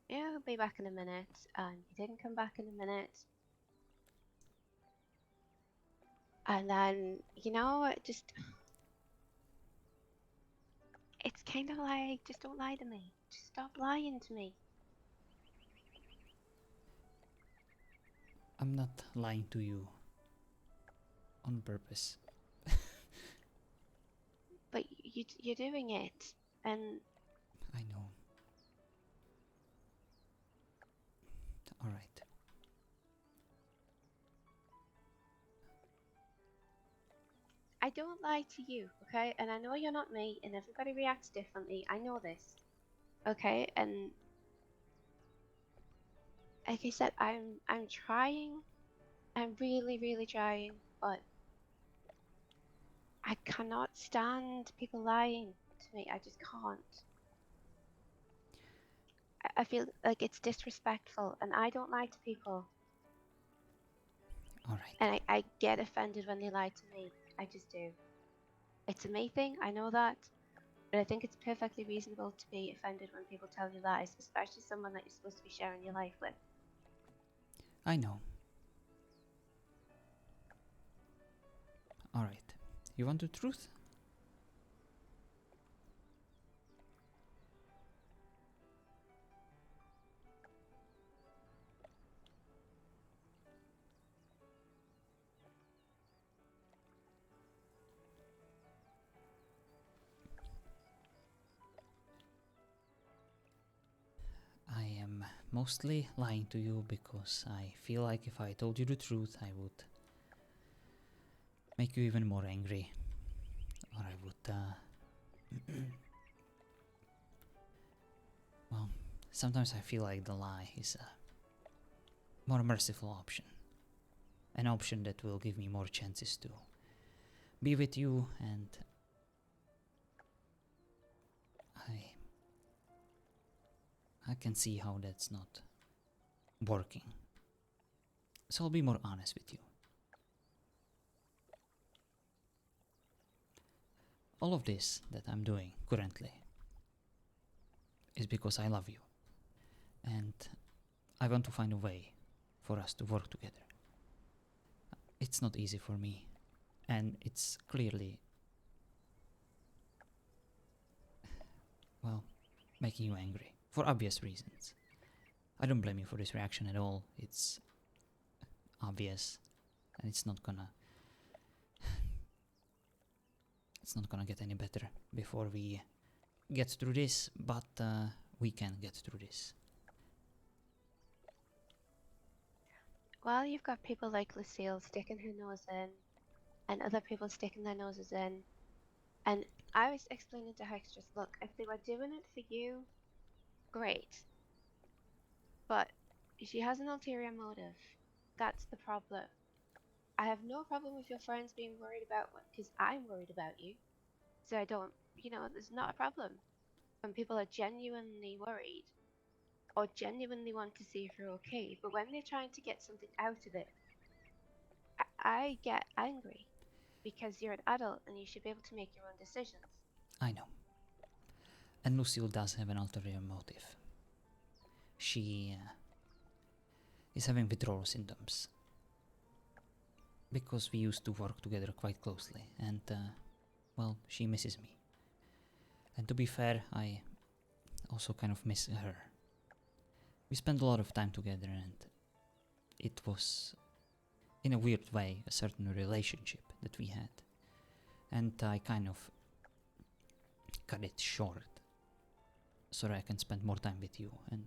Yeah, I'll be back in a minute. And you didn't come back in a minute. And then, it's kind of like, just don't lie to me. Just stop lying to me. I'm not lying to you. On purpose. But you're doing it. And I know. Alright. I don't lie to you, okay? And I know you're not me, and everybody reacts differently. I know this, okay? And like I said, I'm trying. I'm really, really trying, but I cannot stand people lying to me. I just can't. I feel like it's disrespectful, and I don't lie to people. Alright. And I get offended when they lie to me. I just do. It's a me thing, I know that. But I think it's perfectly reasonable to be offended when people tell you lies, especially someone that you're supposed to be sharing your life with. I know. Alright. You want the truth? I am mostly lying to you because I feel like if I told you the truth, I would make you even more angry. Or I would, well, sometimes I feel like the lie is a more merciful option. An option that will give me more chances to be with you, and I can see how that's not working. So I'll be more honest with you. All of this that I'm doing currently is because I love you. And I want to find a way for us to work together. It's not easy for me. And it's clearly, well, making you angry. For obvious reasons. I don't blame you for this reaction at all. It's obvious. And it's not gonna get any better before we get through this, but we can get through this. Well, you've got people like Lucille sticking her nose in, and other people sticking their noses in. And I was explaining to Hextress, look, if they were doing it for you, great. But she has an ulterior motive. That's the problem. I have no problem with your friends being worried about what, because I'm worried about you. So I don't, there's not a problem. When people are genuinely worried or genuinely want to see if you're okay, but when they're trying to get something out of it, I get angry because you're an adult and you should be able to make your own decisions. I know. And Lucille does have an ulterior motive. She is having withdrawal symptoms. because we used to work together quite closely, and well, she misses me. And to be fair, I also kind of miss her. We spent a lot of time together, and it was, in a weird way, a certain relationship that we had. And I kind of cut it short so that I can spend more time with you. And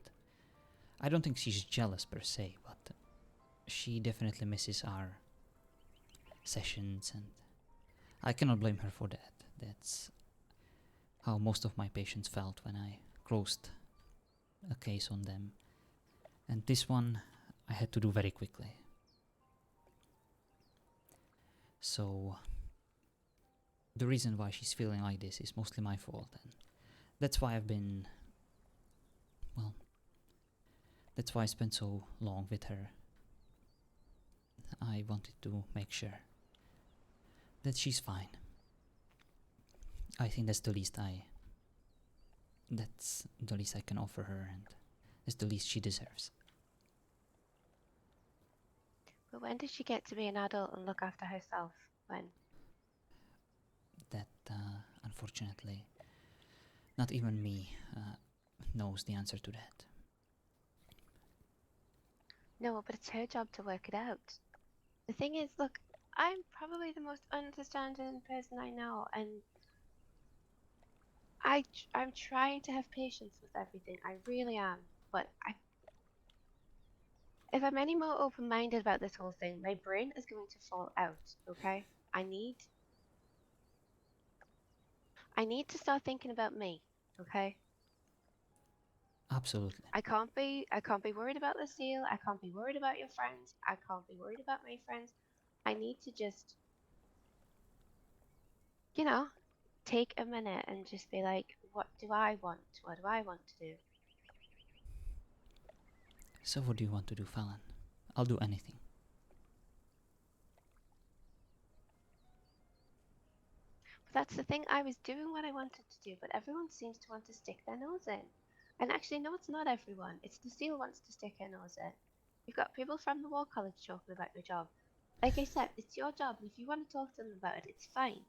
I don't think she's jealous per se, but she definitely misses our sessions, and I cannot blame her for that. That's how most of my patients felt when I closed a case on them. And this one I had to do very quickly. So the reason why she's feeling like this is mostly my fault, and that's why I've been, well, that's why I spent so long with her. I wanted to make sure that she's fine. I think that's the least I can offer her, and it's the least she deserves. But when does she get to be an adult and look after herself? When? That, unfortunately, not even me knows the answer to that. No, but it's her job to work it out. The thing is, look, I'm probably the most understanding person I know, and I'm trying to have patience with everything. I really am. But if I'm any more open-minded about this whole thing, my brain is going to fall out, okay? I need to start thinking about me, okay? Absolutely. I can't be worried about Lucille. I can't be worried about your friends. I can't be worried about my friends. I need to just, take a minute and just be like, what do I want? What do I want to do? So what do you want to do, Fallon? I'll do anything. But that's the thing. I was doing what I wanted to do, but everyone seems to want to stick their nose in. And actually, no, it's not everyone. It's Lucille wants to stick her nose in. You've got people from the War College talking about your job. Like I said, it's your job, and if you want to talk to them about it, it's fine.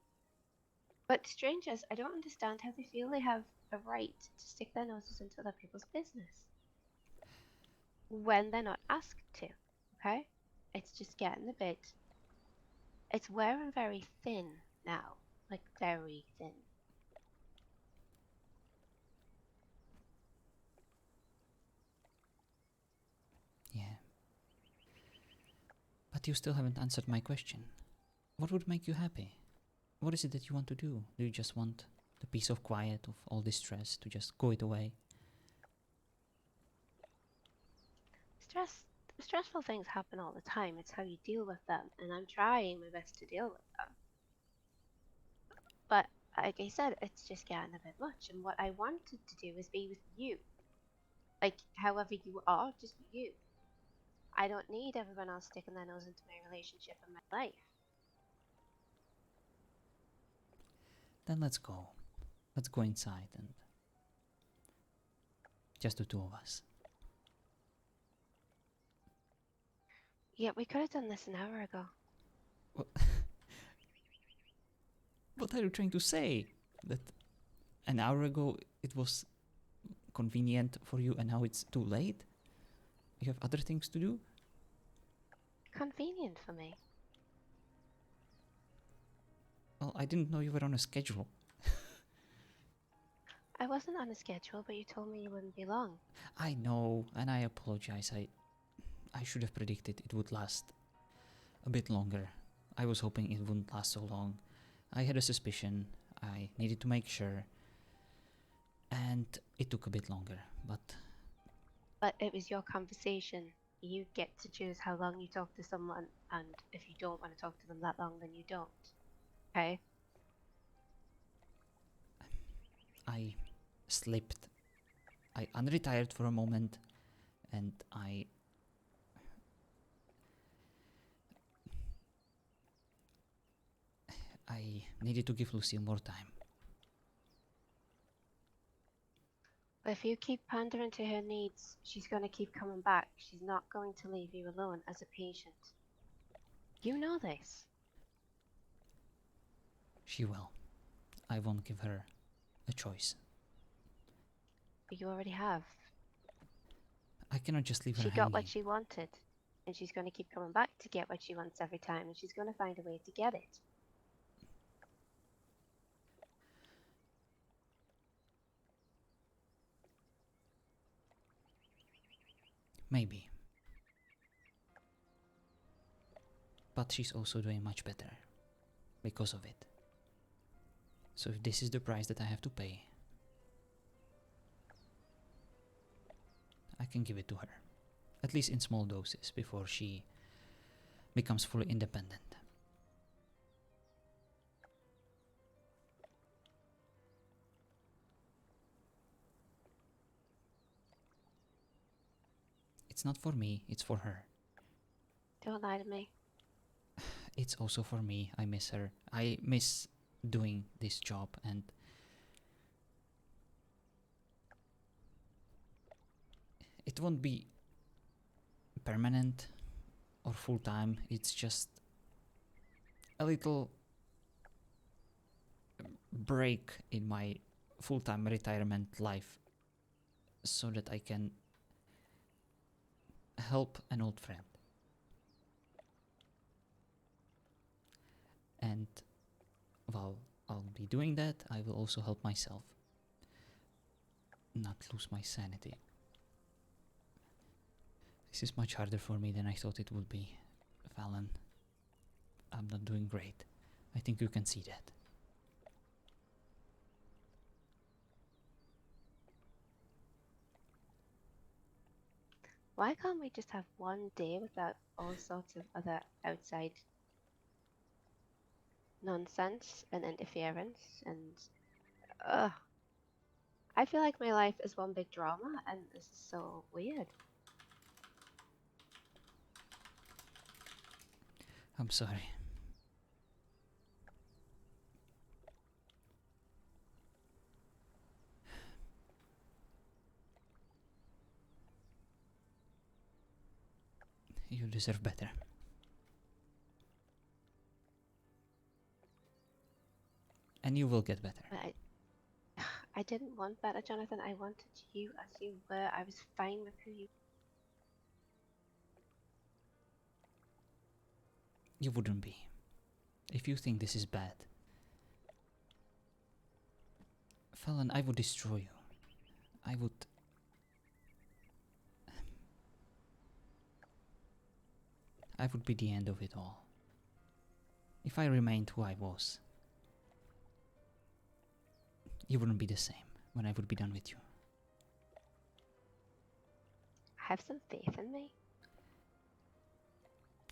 But strangers, I don't understand how they feel they have a right to stick their noses into other people's business when they're not asked to, okay? It's just getting a bit... It's wearing very thin now, like very thin. Yeah. But you still haven't answered my question. What would make you happy? What is it that you want to do? Do you just want the peace of quiet of all this stress to just go it away? Stressful things happen all the time. It's how you deal with them, and I'm trying my best to deal with them. But like I said, it's just getting a bit much, and what I wanted to do is be with you. Like, however you are, just you. I don't need everyone else sticking their nose into my relationship and my life. Then let's go. Let's go inside and just the two of us. Yeah, we could have done this an hour ago. What are you trying to say? That an hour ago it was convenient for you and now it's too late? You have other things to do? Convenient for me. Well, I didn't know you were on a schedule. I wasn't on a schedule, but you told me you wouldn't be long. I know, and I apologize. I should have predicted it would last a bit longer. I was hoping it wouldn't last so long. I had a suspicion. I needed to make sure. And it took a bit longer, but... But it was your conversation. You get to choose how long you talk to someone, and if you don't want to talk to them that long, then you don't. Okay? I slipped. I unretired for a moment, and I needed to give Lucille more time. But if you keep pandering to her needs, she's going to keep coming back. She's not going to leave you alone as a patient. You know this. She will. I won't give her a choice. But you already have. I cannot just leave her She hanging. got what she wanted. And she's going to keep coming back to get what she wants every time. And she's going to find a way to get it. Maybe. But she's also doing much better because of it. So if this is the price that I have to pay, I can give it to her. At least in small doses before she becomes fully independent. It's not for me, it's for her. Don't lie to me. It's also for me. I miss her. I miss doing this job, and it won't be permanent or full time. It's just a little break in my full time retirement life so that I can help an old friend. And while I'll be doing that, I will also help myself not lose my sanity. This is much harder for me than I thought it would be, Fallon. I'm not doing great. I think you can see that. Why can't we just have one day without all sorts of other outside nonsense and interference and I feel like my life is one big drama and this is so weird. I'm sorry. You deserve better. And you will get better. But I didn't want better, Jonathan. I wanted you as you were. I was fine with who you. You wouldn't be. If you think this is bad. Fallon, I would destroy you. I would... I would be the end of it all. If I remained who I was, you wouldn't be the same when I would be done with you. Have some faith in me.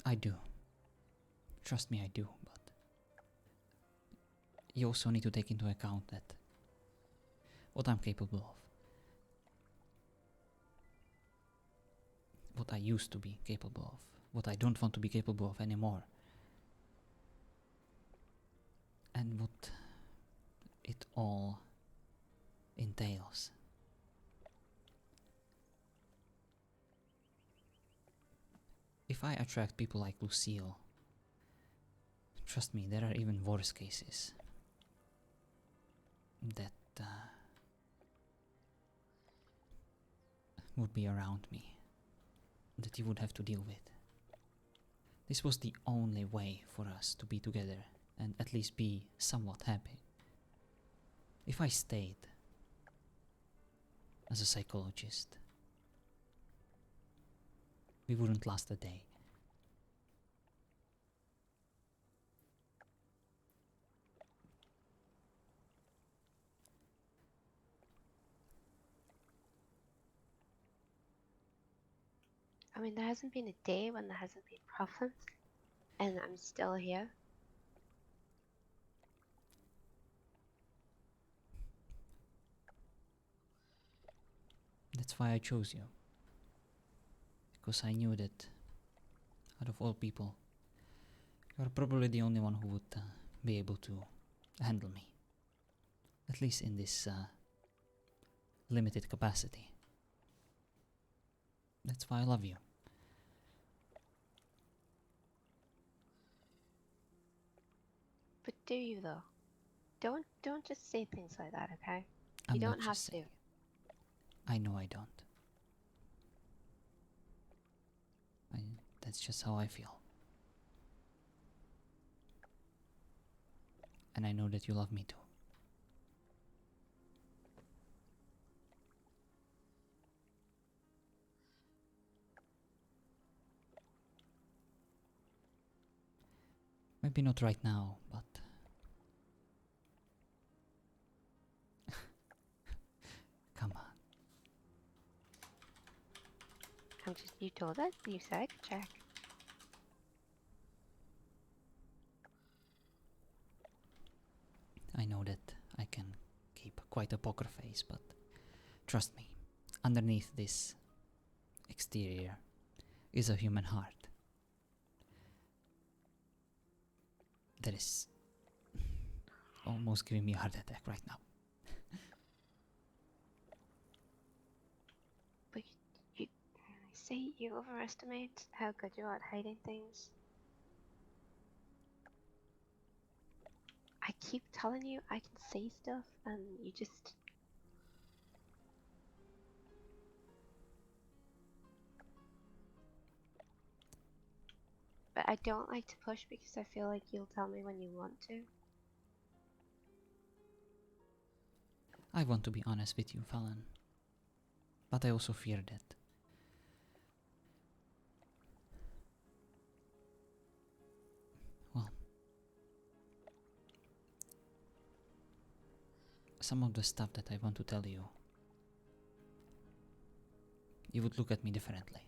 I do. Trust me, I do, but you also need to take into account that what I'm capable of. What I used to be capable of. What I don't want to be capable of anymore. And what it all entails. If I attract people like Lucille, trust me, there are even worse cases that would be around me, that you would have to deal with. This was the only way for us to be together and at least be somewhat happy. If I stayed as a psychologist, we wouldn't last a day. I mean, there hasn't been a day when there hasn't been problems, and I'm still here. That's why I chose you. Because I knew that out of all people, you are probably the only one who would be able to handle me. At least in this limited capacity. That's why I love you. do you though? Don't just say things like that, okay? I'm You not don't have just to. saying it. I know I don't. That's just how I feel. And I know that you love me too. Maybe not right now, but... Come on. You told us. You said I could check. I know that I can keep quite a poker face, but trust me, underneath this exterior is a human heart. That is almost giving me a heart attack right now. But you say you overestimate how good you are at hiding things. I keep telling you I can see stuff, and you just... But I don't like to push because I feel like you'll tell me when you want to. I want to be honest with you, Fallon. But I also fear that well, some of the stuff that I want to tell you, you would look at me differently.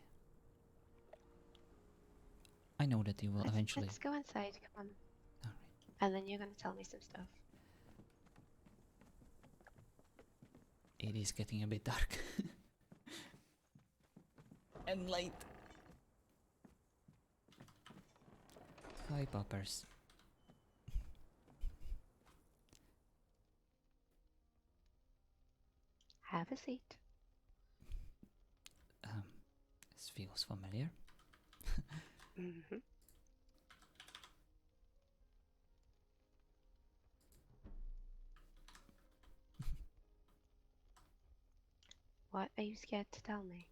I know that you will eventually... Let's go inside, come on. Alright. And then you're gonna tell me some stuff. It is getting a bit dark. And late. Hi, poppers. Have a seat. This feels familiar. Mm-hmm. What are you scared to tell me?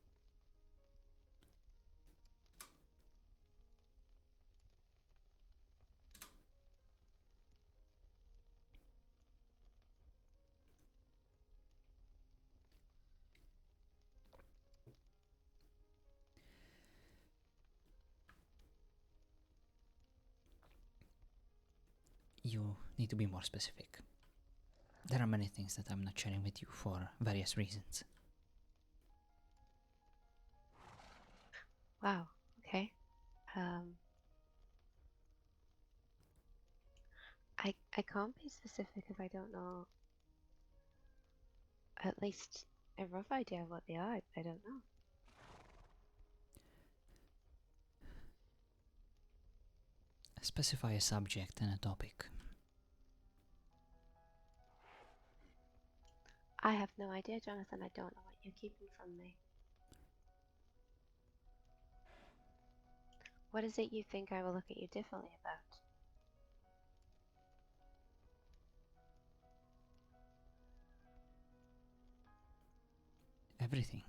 You need to be more specific. There are many things that I'm not sharing with you for various reasons. Wow, okay. I can't be specific if I don't know at least a rough idea of what they are. I don't know. Specify a subject and a topic. I have no idea, Jonathan. I don't know what you're keeping from me. What is it you think I will look at you differently about? Everything.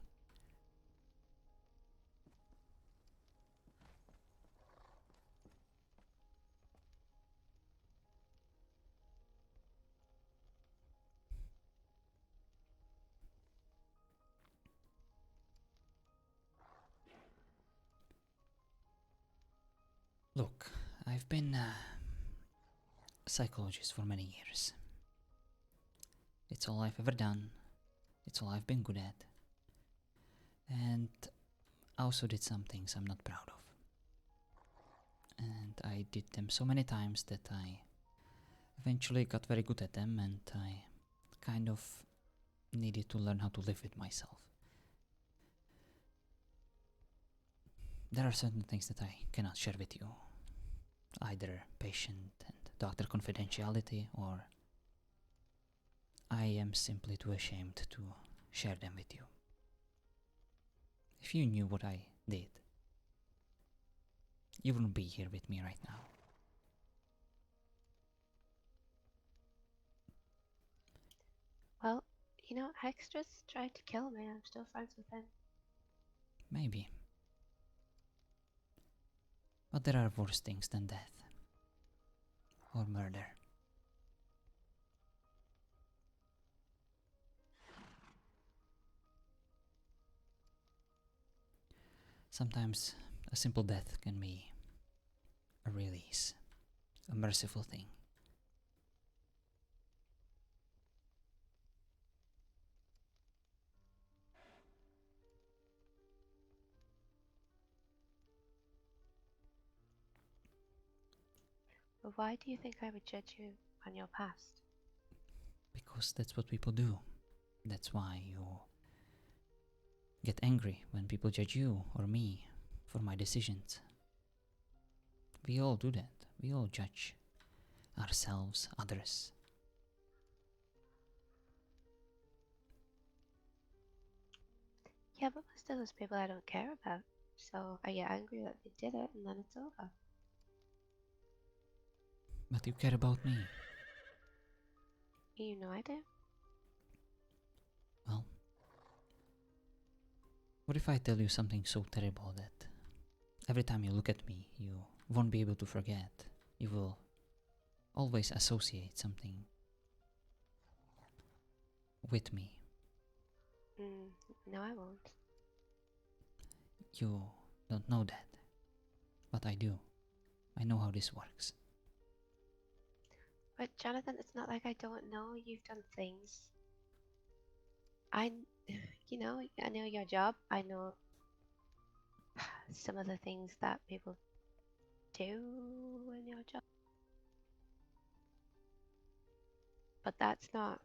Look, I've been a psychologist for many years. It's all I've ever done. It's all I've been good at. And I also did some things I'm not proud of. And I did them so many times that I eventually got very good at them, and I kind of needed to learn how to live with myself. There are certain things that I cannot share with you. Either patient and doctor confidentiality, or I am simply too ashamed to share them with you. If you knew what I did, you wouldn't be here with me right now. You know, Hex just tried to kill me. I'm still friends with him. Maybe. But there are worse things than death. Or murder. Sometimes a simple death can be a release, a merciful thing. But why do you think I would judge you on your past? Because that's what people do. That's why you get angry when people judge you or me for my decisions. We all do that. We all judge ourselves, others. Yeah, but most of those people I don't care about. So I get angry that they did it and then it's over. But you care about me. You know I do. Well, what if I tell you something so terrible that every time you look at me, you won't be able to forget? You will always associate something with me. No, I won't. You don't know that, but I do. I know how this works. But Jonathan, it's not like I don't know you've done things. I know your job. I know some of the things that people do in your job. But that's not.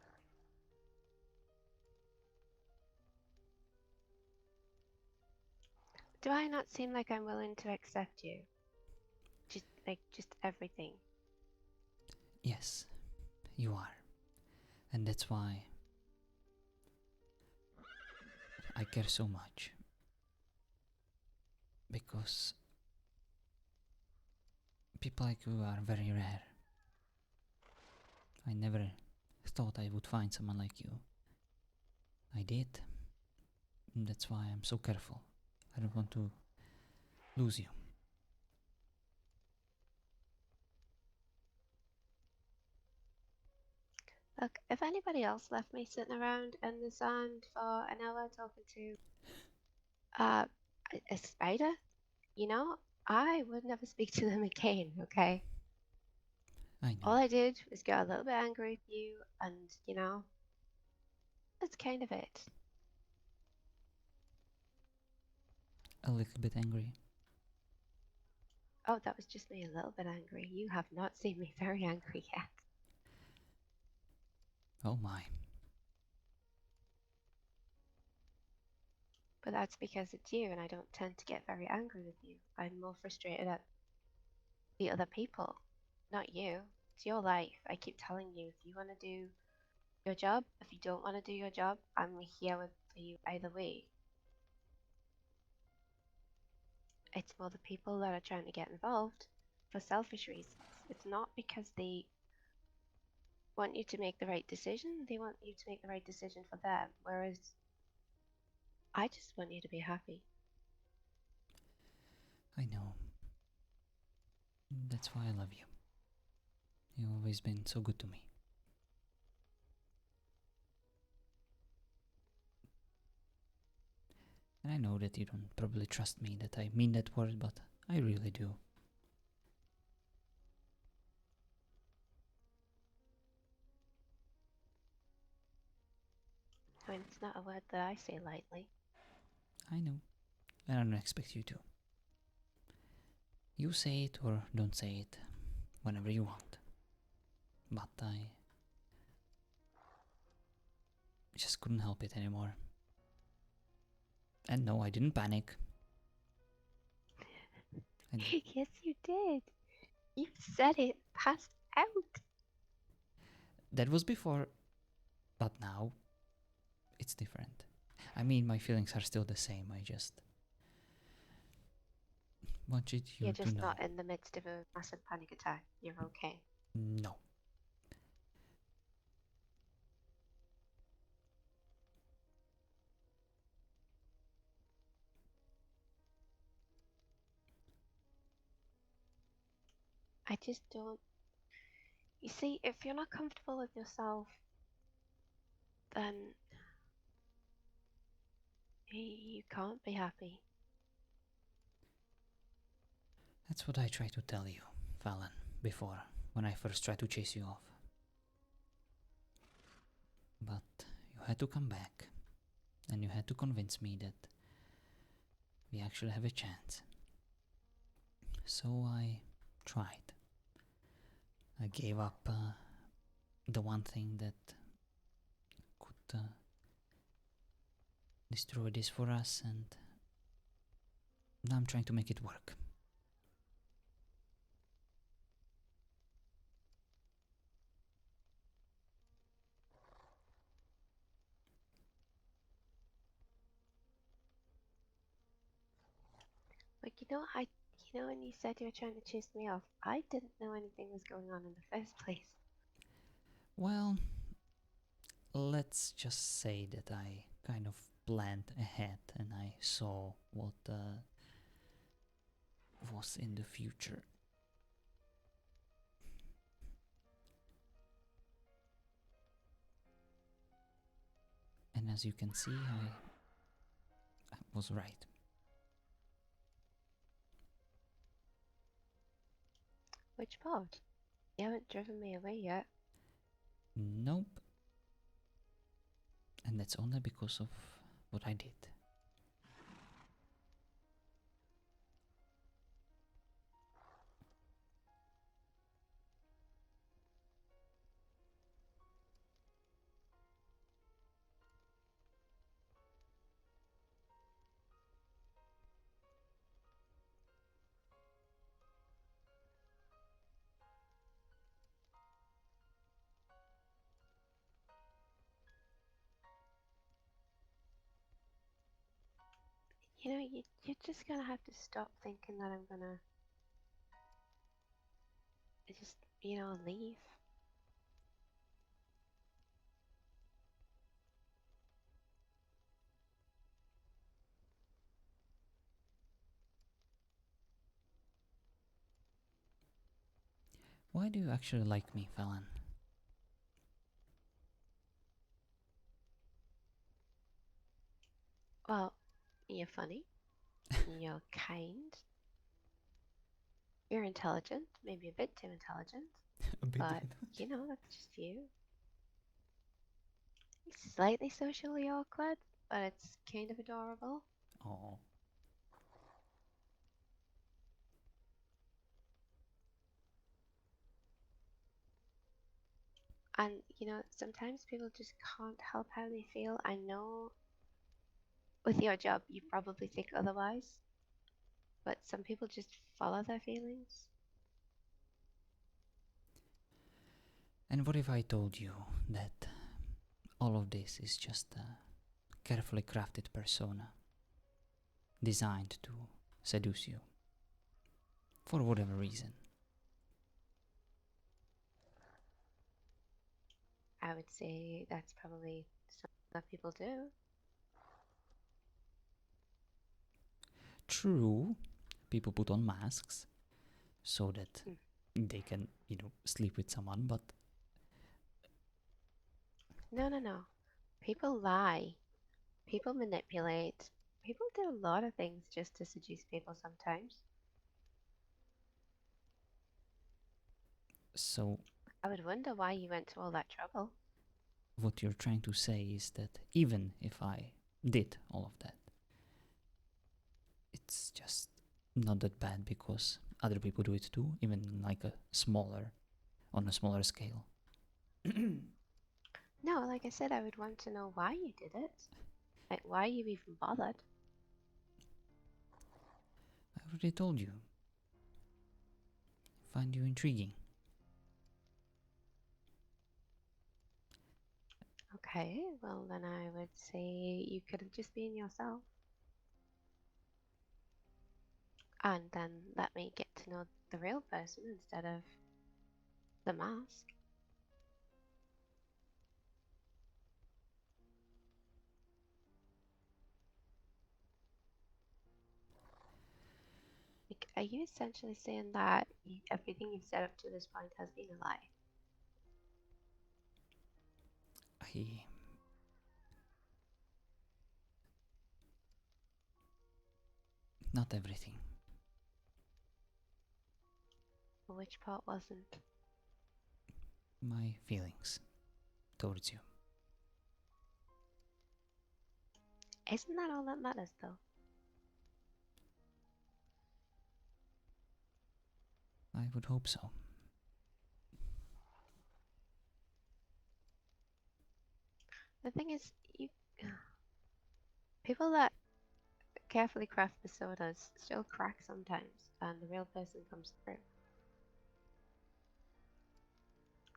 Do I not seem like I'm willing to accept you? Just everything. Yes, you are. And that's why I care so much. Because people like you are very rare. I never thought I would find someone like you. I did. And that's why I'm so careful. I don't want to lose you. Look, if anybody else left me sitting around in the sand for an hour talking to a spider, I would never speak to them again, okay? I All know. I did was get a little bit angry with you, and that's kind of it. A little bit angry. Oh, that was just me a little bit angry. You have not seen me very angry yet. Oh my. But that's because it's you, and I don't tend to get very angry with you. I'm more frustrated at the other people, not you. It's your life. I keep telling you, if you want to do your job, if you don't want to do your job, I'm here for you either way. It's more the people that are trying to get involved for selfish reasons. It's not because they want you to make the right decision, they want you to make the right decision for them. Whereas I just want you to be happy. I know. That's why I love you. You've always been so good to me. And I know that you don't probably trust me that I mean that word, but I really do. I mean, it's not a word that I say lightly. I know. And I don't expect you to. You say it or don't say it whenever you want. But I just couldn't help it anymore. And no, I didn't panic. Yes, you did. You said it. Passed out. That was before, but now it's different. I mean, my feelings are still the same. I just wanted you You're to just know. not in the midst of a massive panic attack. You're okay. No. I just don't. You see, if you're not comfortable with yourself, then you can't be happy. That's what I tried to tell you, Fallon, before, when I first tried to chase you off. But you had to come back, and you had to convince me that we actually have a chance. So I tried. I gave up the one thing that could destroy this for us, and now I'm trying to make it work. But when you said you were trying to chase me off, I didn't know anything was going on in the first place. Well, let's just say that I kind of planned ahead and I saw what was in the future. And as you can see, I was right. Which part? You haven't driven me away yet. Nope. And that's only because of what I did. You're just gonna have to stop thinking that I'm gonna just, leave. Why do you actually like me, Fallon? Well, you're funny. You're kind. You're intelligent. Maybe a bit too intelligent. A bit But, that's just you. Slightly socially awkward, but it's kind of adorable. Oh. And, sometimes people just can't help how they feel. I know with your job you probably think otherwise, but some people just follow their feelings. And what if I told you that all of this is just a carefully crafted persona designed to seduce you? For whatever reason. I would say that's probably something that people do. True, people put on masks so that Mm. they can, sleep with someone, but No. People lie. People manipulate. People do a lot of things just to seduce people sometimes. so I would wonder why you went to all that trouble. what you're trying to say is that even if I did all of that, it's just not that bad because other people do it too, even like on a smaller scale. No, like I said, I would want to know why you did it. Like, why you even bothered. I already told you. Find you intriguing. Okay, well then I would say you could have just been yourself. And then let me get to know the real person instead of the mask. are you essentially saying that everything you've said up to this point has been a lie? Not everything. Which part wasn't? My feelings towards you. Isn't that all that matters, though? I would hope so. The thing is, you people that carefully craft personas still crack sometimes, and the real person comes through.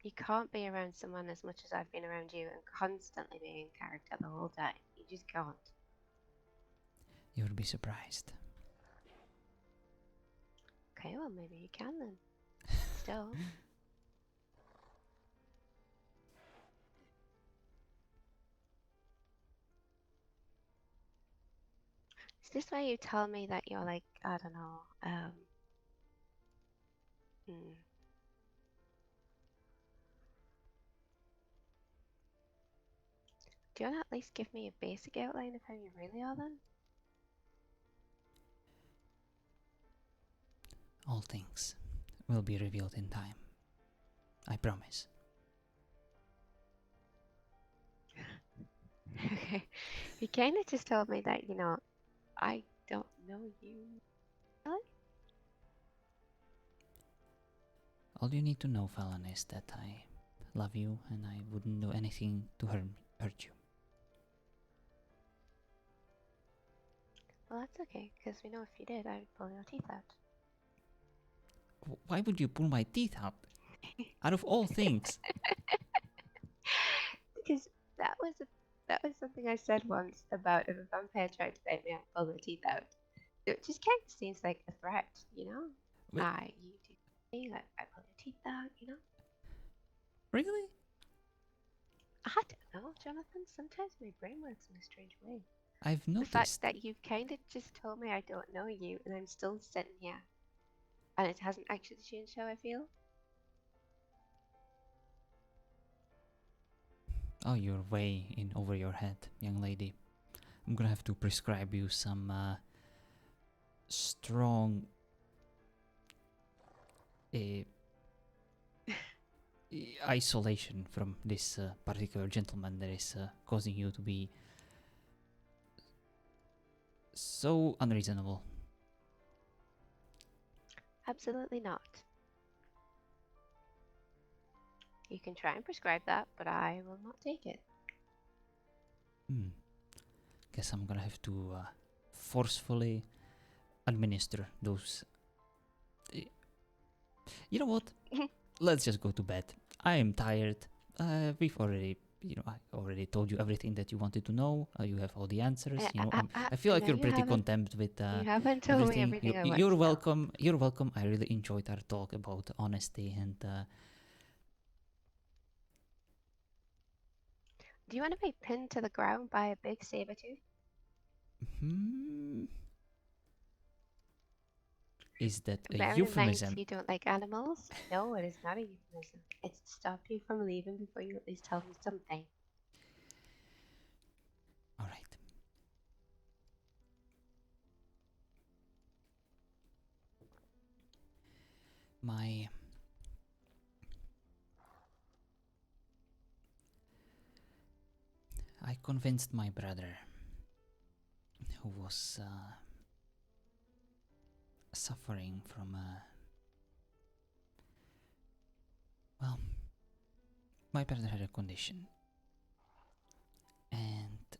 You can't be around someone as much as I've been around you and constantly be in character the whole time. You just can't. You'll be surprised. Okay, well maybe you can then. Still. Is this why you tell me that you're like, I don't know, do you want to at least give me a basic outline of how you really are then? All things will be revealed in time. I promise. Okay. You kind of just told me that, you know, I don't know you. Really? All you need to know, Fallon, is that I love you and I wouldn't do anything to hurt you. Well, that's okay, because we know if you did, I would pull your teeth out. Why would you pull my teeth out? Out of all things. Because that was something I said once about if a vampire tried to bite me, I'd pull their teeth out. It just kind of seems like a threat, you know? Wait. You do me, I pull your teeth out, you know? Really? I don't know, Jonathan. Sometimes my brain works in a strange way. I've The fact noticed. that you've kind of just told me I don't know you, and I'm still sitting here, and it hasn't actually changed how I feel. Oh, you're way in over your head, young lady. I'm gonna have to prescribe you some strong isolation from this particular gentleman that is causing you to be so unreasonable. Absolutely not. You can try and prescribe that, but I will not take it. Guess I'm gonna have to forcefully administer those. You know what? Let's just go to bed. I am tired. We've already, I already told you everything that you wanted to know. You have all the answers. I feel like no, you're you pretty haven't. content with You haven't told me everything. everything I want You're to know. welcome. You're welcome. I really enjoyed our talk about honesty and. Do you want to be pinned to the ground by a big saber tooth? Is that a Bearing in mind euphemism? you don't like animals? No, it is not a euphemism. It's to stop you from leaving before you at least tell me something. All right. I convinced my brother, who was suffering from well, my brother had a condition, and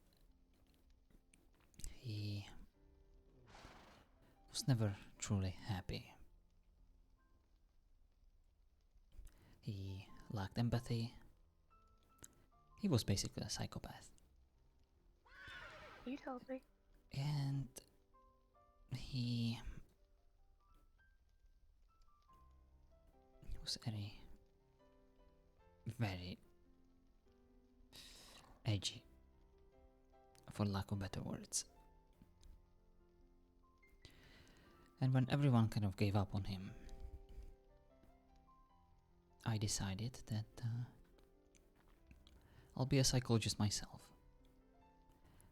he was never truly happy. He lacked empathy. He was basically a psychopath. You told me. And he was very edgy, for lack of better words. And when everyone kind of gave up on him, I decided that I'll be a psychologist myself.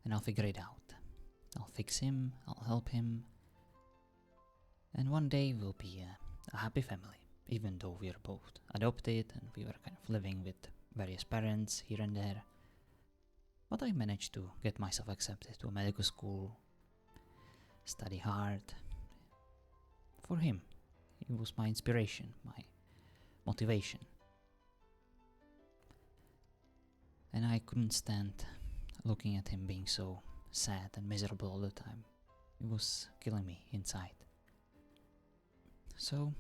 And I'll figure it out. I'll fix him, I'll help him. And one day we'll be a happy family. Even though we are both adopted and we were kind of living with various parents here and there. But I managed to get myself accepted to a medical school, study hard. For him, he was my inspiration, my motivation. And I couldn't stand looking at him being so sad and miserable all the time. It was killing me inside. So,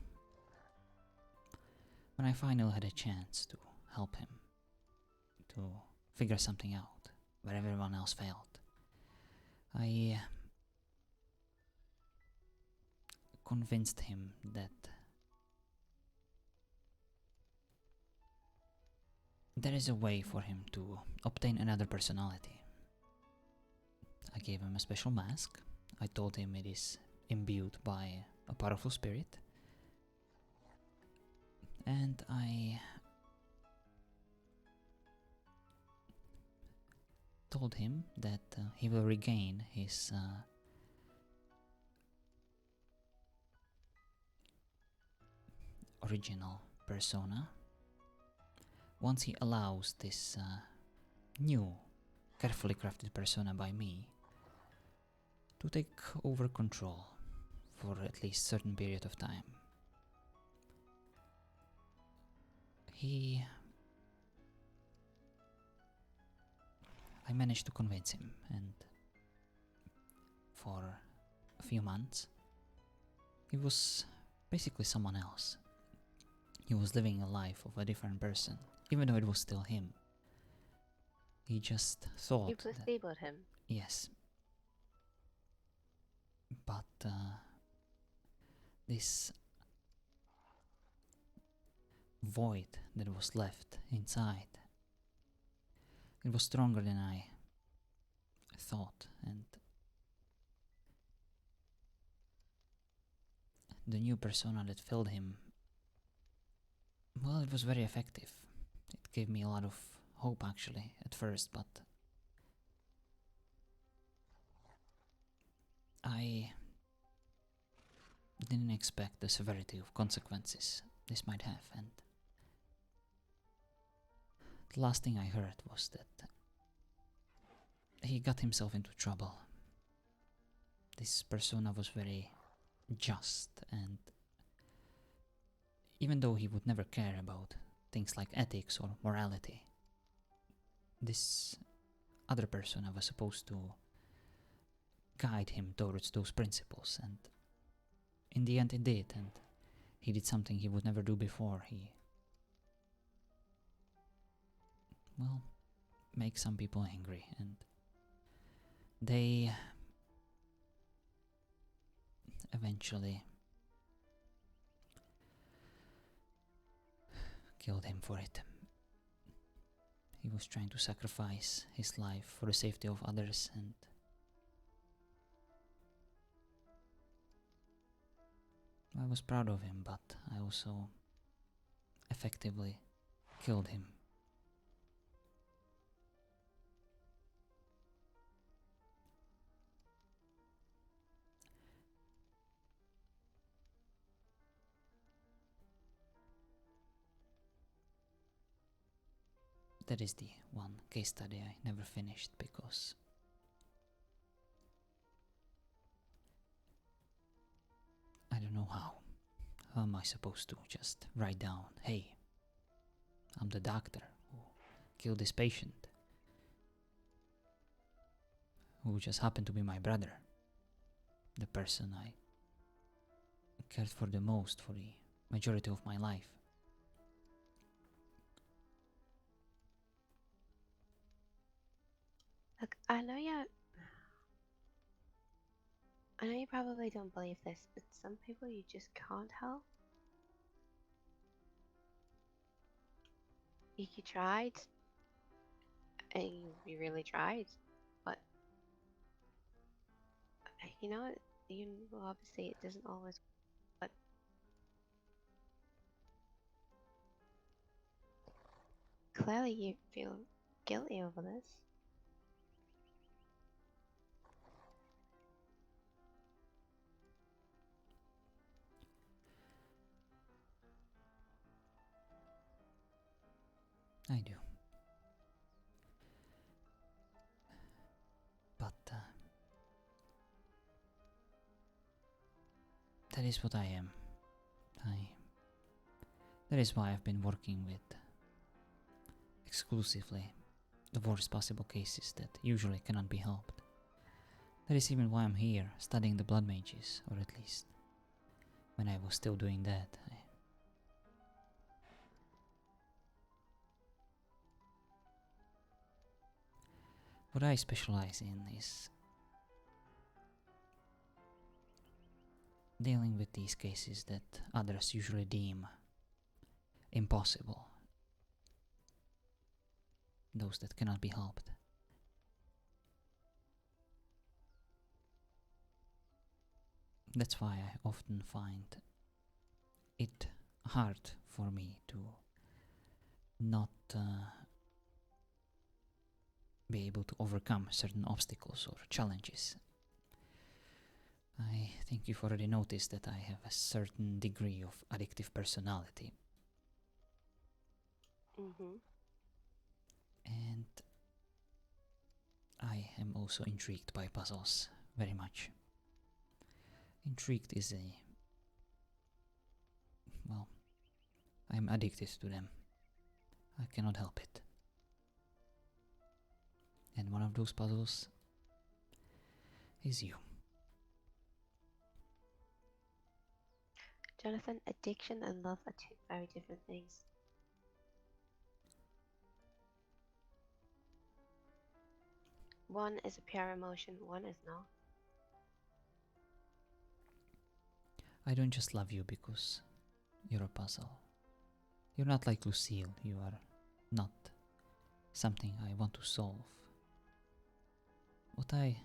when I finally had a chance to help him, to figure something out where everyone else failed, I convinced him that there is a way for him to obtain another personality. I gave him a special mask. I told him it is imbued by a powerful spirit. And I told him that he will regain his original persona once he allows this new, carefully crafted persona by me to take over control for at least a certain period of time. I managed to convince him, and for a few months he was basically someone else. He was living a life of a different person, even though it was still him. He just thought You that, placeboed him. yes, but this void that was left inside, it was stronger than I thought, and the new persona that filled him, well, it was very effective. It gave me a lot of hope actually at first, but I didn't expect the severity of consequences this might have, and the last thing I heard was that he got himself into trouble. This persona was very just, and even though he would never care about things like ethics or morality, this other persona was supposed to guide him towards those principles, and in the end it did, and he did something he would never do before. He, well, makes some people angry, and they eventually killed him for it. He was trying to sacrifice his life for the safety of others, and I was proud of him, but I also effectively killed him. That is the one case study I never finished because I don't know how. How am I supposed to just write down, hey, I'm the doctor who killed this patient, who just happened to be my brother, the person I cared for the most for the majority of my life. Look, I know you probably don't believe this, but some people you just can't help. You tried, and you really tried, but you know, You know, obviously it doesn't always, but clearly you feel guilty over this. I do. But that is what I am. That is why I've been working with exclusively the worst possible cases that usually cannot be helped. That is even why I'm here, studying the blood mages, or at least when I was still doing that. What I specialize in is dealing with these cases that others usually deem impossible, those that cannot be helped. That's why I often find it hard for me to not be able to overcome certain obstacles or challenges. I think you've already noticed that I have a certain degree of addictive personality, and I am also intrigued by puzzles very much. Intrigued is well, I'm addicted to them. I cannot help it. And one of those puzzles is you. Jonathan, addiction and love are two very different things. One is a pure emotion, one is not. I don't just love you because you're a puzzle. You're not like Lucille, you are not something I want to solve. What I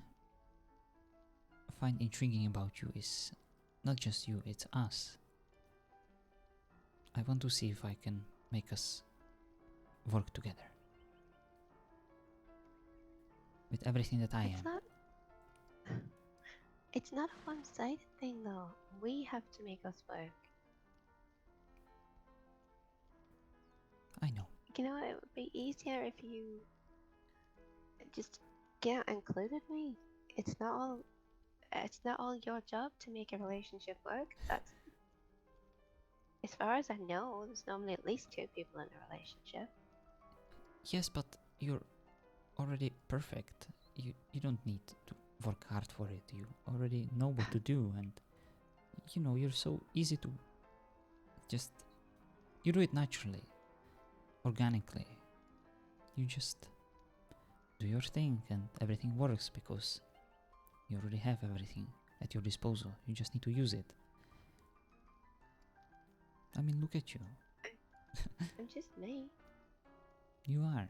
find intriguing about you is not just you, it's us. I want to see if I can make us work together. With everything that I am. It's not a one-sided thing though. We have to make us work. I know. You know, it would be easier if you just included me. It's not all your job to make a relationship work. That's, as far as I know, there's normally at least two people in a relationship. Yes, but you're already perfect. You don't need to work hard for it. You already know what to do, and you know, you're so easy to just, you do it naturally, organically. You just do your thing and everything works because you already have everything at your disposal. You just need to use it. I mean, look at you. I'm just me. You are.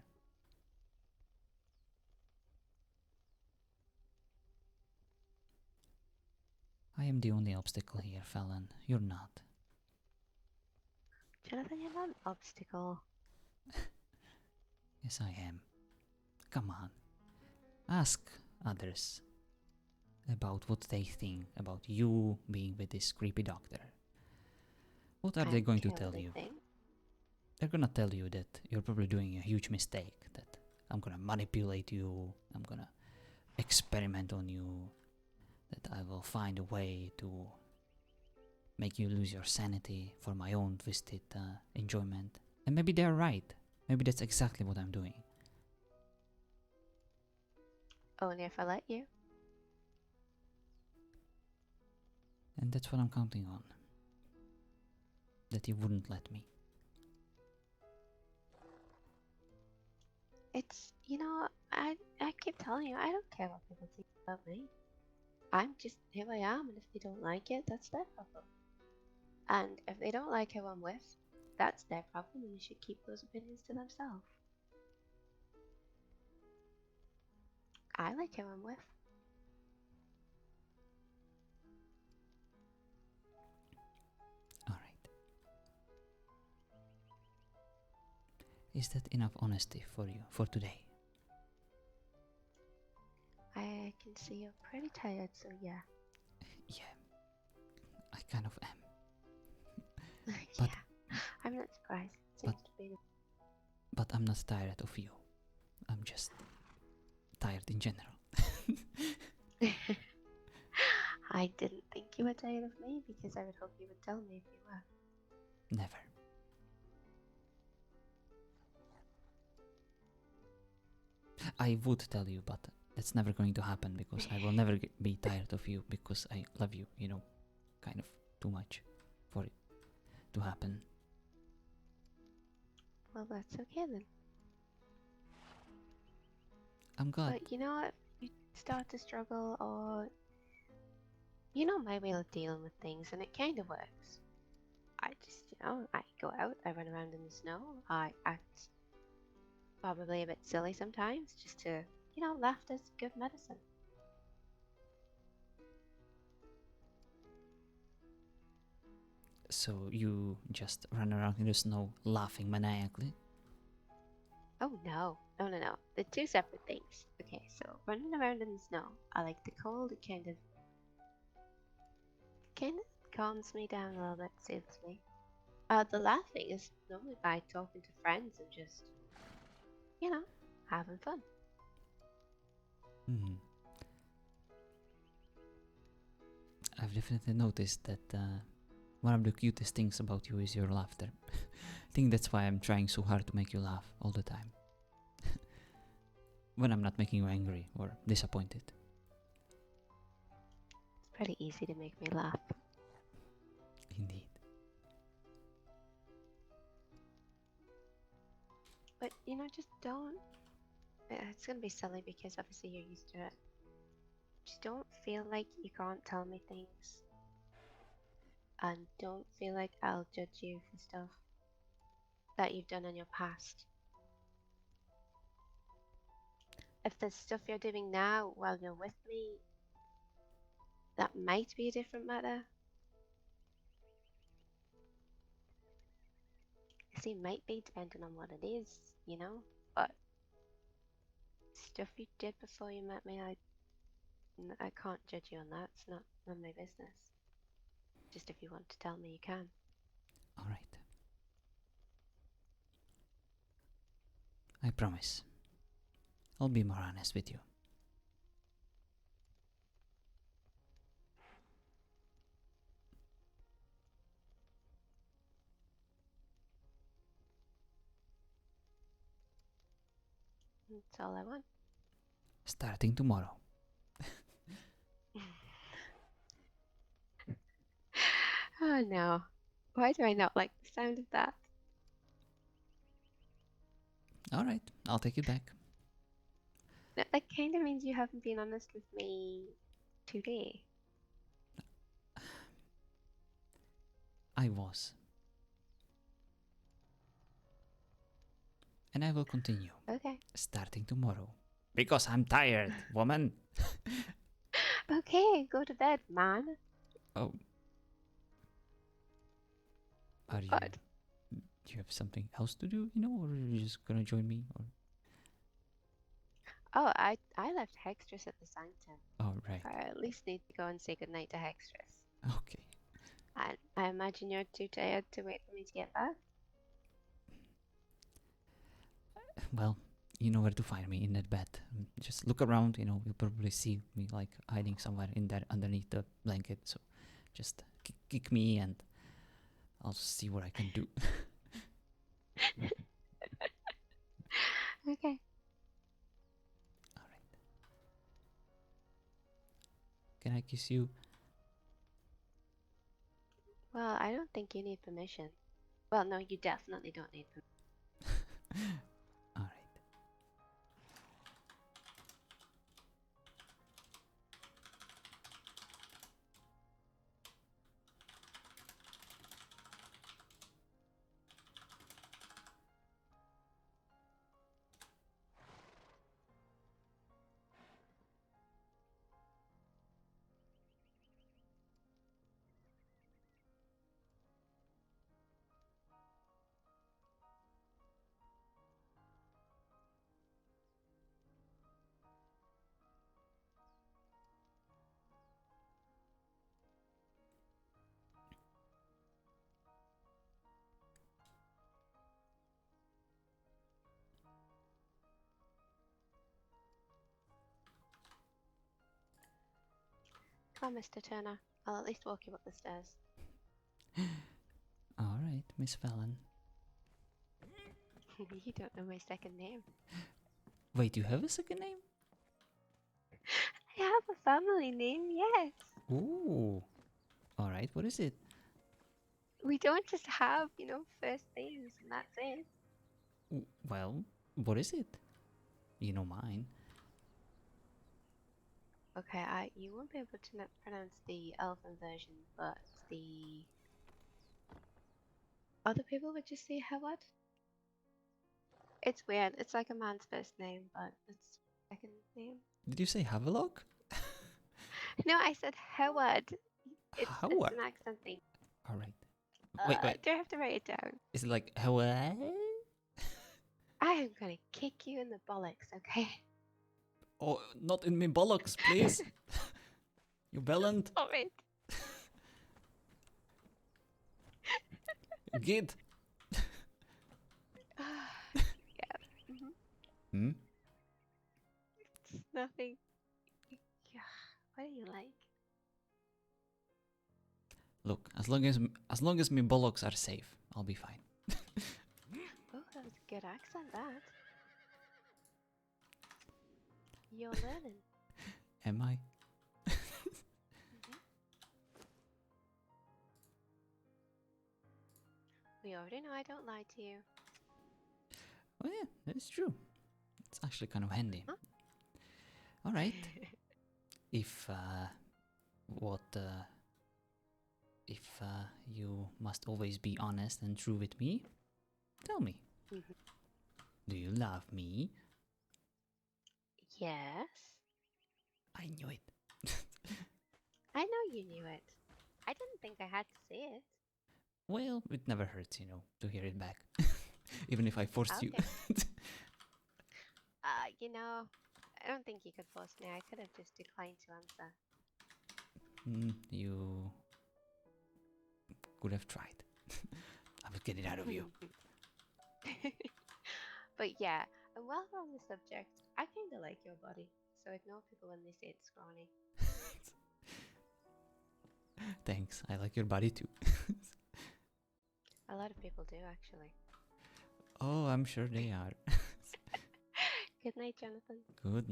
I am the only obstacle here, Fallon. You're not. Jonathan, you're not an obstacle. Yes, I am. Come on. Ask others about what they think about you being with this creepy doctor. What are they going to tell you? They're gonna tell you that you're probably doing a huge mistake, that I'm gonna manipulate you, I'm gonna experiment on you, that I will find a way to make you lose your sanity for my own twisted enjoyment. And maybe they're right. Maybe that's exactly what I'm doing. Only if I let you. And that's what I'm counting on. That you wouldn't let me. It's, you know, I keep telling you, I don't care what people think about me. I'm just who I am, and if they don't like it, that's their problem. And if they don't like who I'm with, that's their problem, and they should keep those opinions to themselves. I like who I'm with. Is that enough honesty for you for today? I can see you're pretty tired, so yeah. Yeah, I kind of am. Yeah, I'm not surprised. Seems to be But I'm not tired of you. I'm just tired in general. I didn't think you were tired of me because I would hope you would tell me if you were. Never. I would tell you, but that's never going to happen because I will never be tired of you because I love you, you know, kind of too much for it to happen. Well, that's okay then. I'm glad. But you know what? You start to struggle, or you know my way of dealing with things, and it kind of works. I just, I go out, I run around in the snow, I act probably a bit silly sometimes, just to, laughter's good medicine. So you just run around in the snow laughing maniacally? Oh no, no. They're two separate things. Okay, so running around in the snow, I like the cold. It kind of calms me down a little bit, soothes me. The laughing is normally by talking to friends and just, having fun. Hmm. I've definitely noticed that one of the cutest things about you is your laughter. I think that's why I'm trying so hard to make you laugh all the time. When I'm not making you angry or disappointed. It's pretty easy to make me laugh. Indeed. But, just don't. It's gonna be silly because obviously you're used to it. Just don't feel like you can't tell me things. And don't feel like I'll judge you for stuff that you've done in your past. If there's stuff you're doing now while you're with me, that might be a different matter. See, might be depending on what it is, But stuff you did before you met me, I can't judge you on that. It's not none of my business. Just if you want to tell me, you can. Alright. I promise. I'll be more honest with you. That's all I want. Starting tomorrow. Oh no. Why do I not like the sound of that? Alright, I'll take it back. That kind of means you haven't been honest with me today. I was. And I will continue. Okay. Starting tomorrow. Because I'm tired, woman. Okay, go to bed, man. Oh. Are you... What? Do you have something else to do, or are you just gonna join me? Or... Oh, I left Hextress at the Sanctum. Oh, right. I at least need to go and say goodnight to Hextress. Okay. And I imagine you're too tired to wait for me to get back? Well, you know where to find me in that bed. Just look around, you'll probably see me like hiding somewhere in there underneath the blanket. So just kick me and I'll see what I can do. Okay. Alright. Can I kiss you? Well, I don't think you need permission. Well, no, you definitely don't need permission. Alright. Come on, Mr. Turner. I'll at least walk you up the stairs. Alright, Miss Fallon. You don't know my second name. Wait, you have a second name? I have a family name, yes. Ooh. Alright, what is it? We don't just have, first names and that's it. Well, what is it? You know mine. Okay, you won't be able to pronounce the elven version, but the other people would just say Howard. It's weird. It's like a man's first name, but it's second name. Did you say Havelock? No, I said Howard. It's Howard. an accent thing. Alright. Wait. Do I have to write it down? Is it like Howard? I am gonna kick you in the bollocks, okay? Oh, not in me bollocks, please. You bellend. Alright. Gid. Yeah. Hmm? It's nothing. Yeah. What do you like? Look, as long as me bollocks are safe, I'll be fine. Oh, that was a good accent, that. You're learning. Am I? We already know I don't lie to you. Oh yeah, that is true. It's actually kind of handy. Huh? Alright. If you must always be honest and true with me, tell me. Mhm. Do you love me? Yes. I knew it. I know you knew it. I didn't think I had to say it. Well, it never hurts, to hear it back. Even if I forced you. Okay. I don't think you could force me. I could have just declined to answer. You could have tried. I would get it out of you. But yeah, and while we're on the subject, I kind of like your body, so ignore people when they say it's scrawny. Thanks, I like your body too. A lot of people do, actually. Oh, I'm sure they are. Good night, Jonathan. Good night.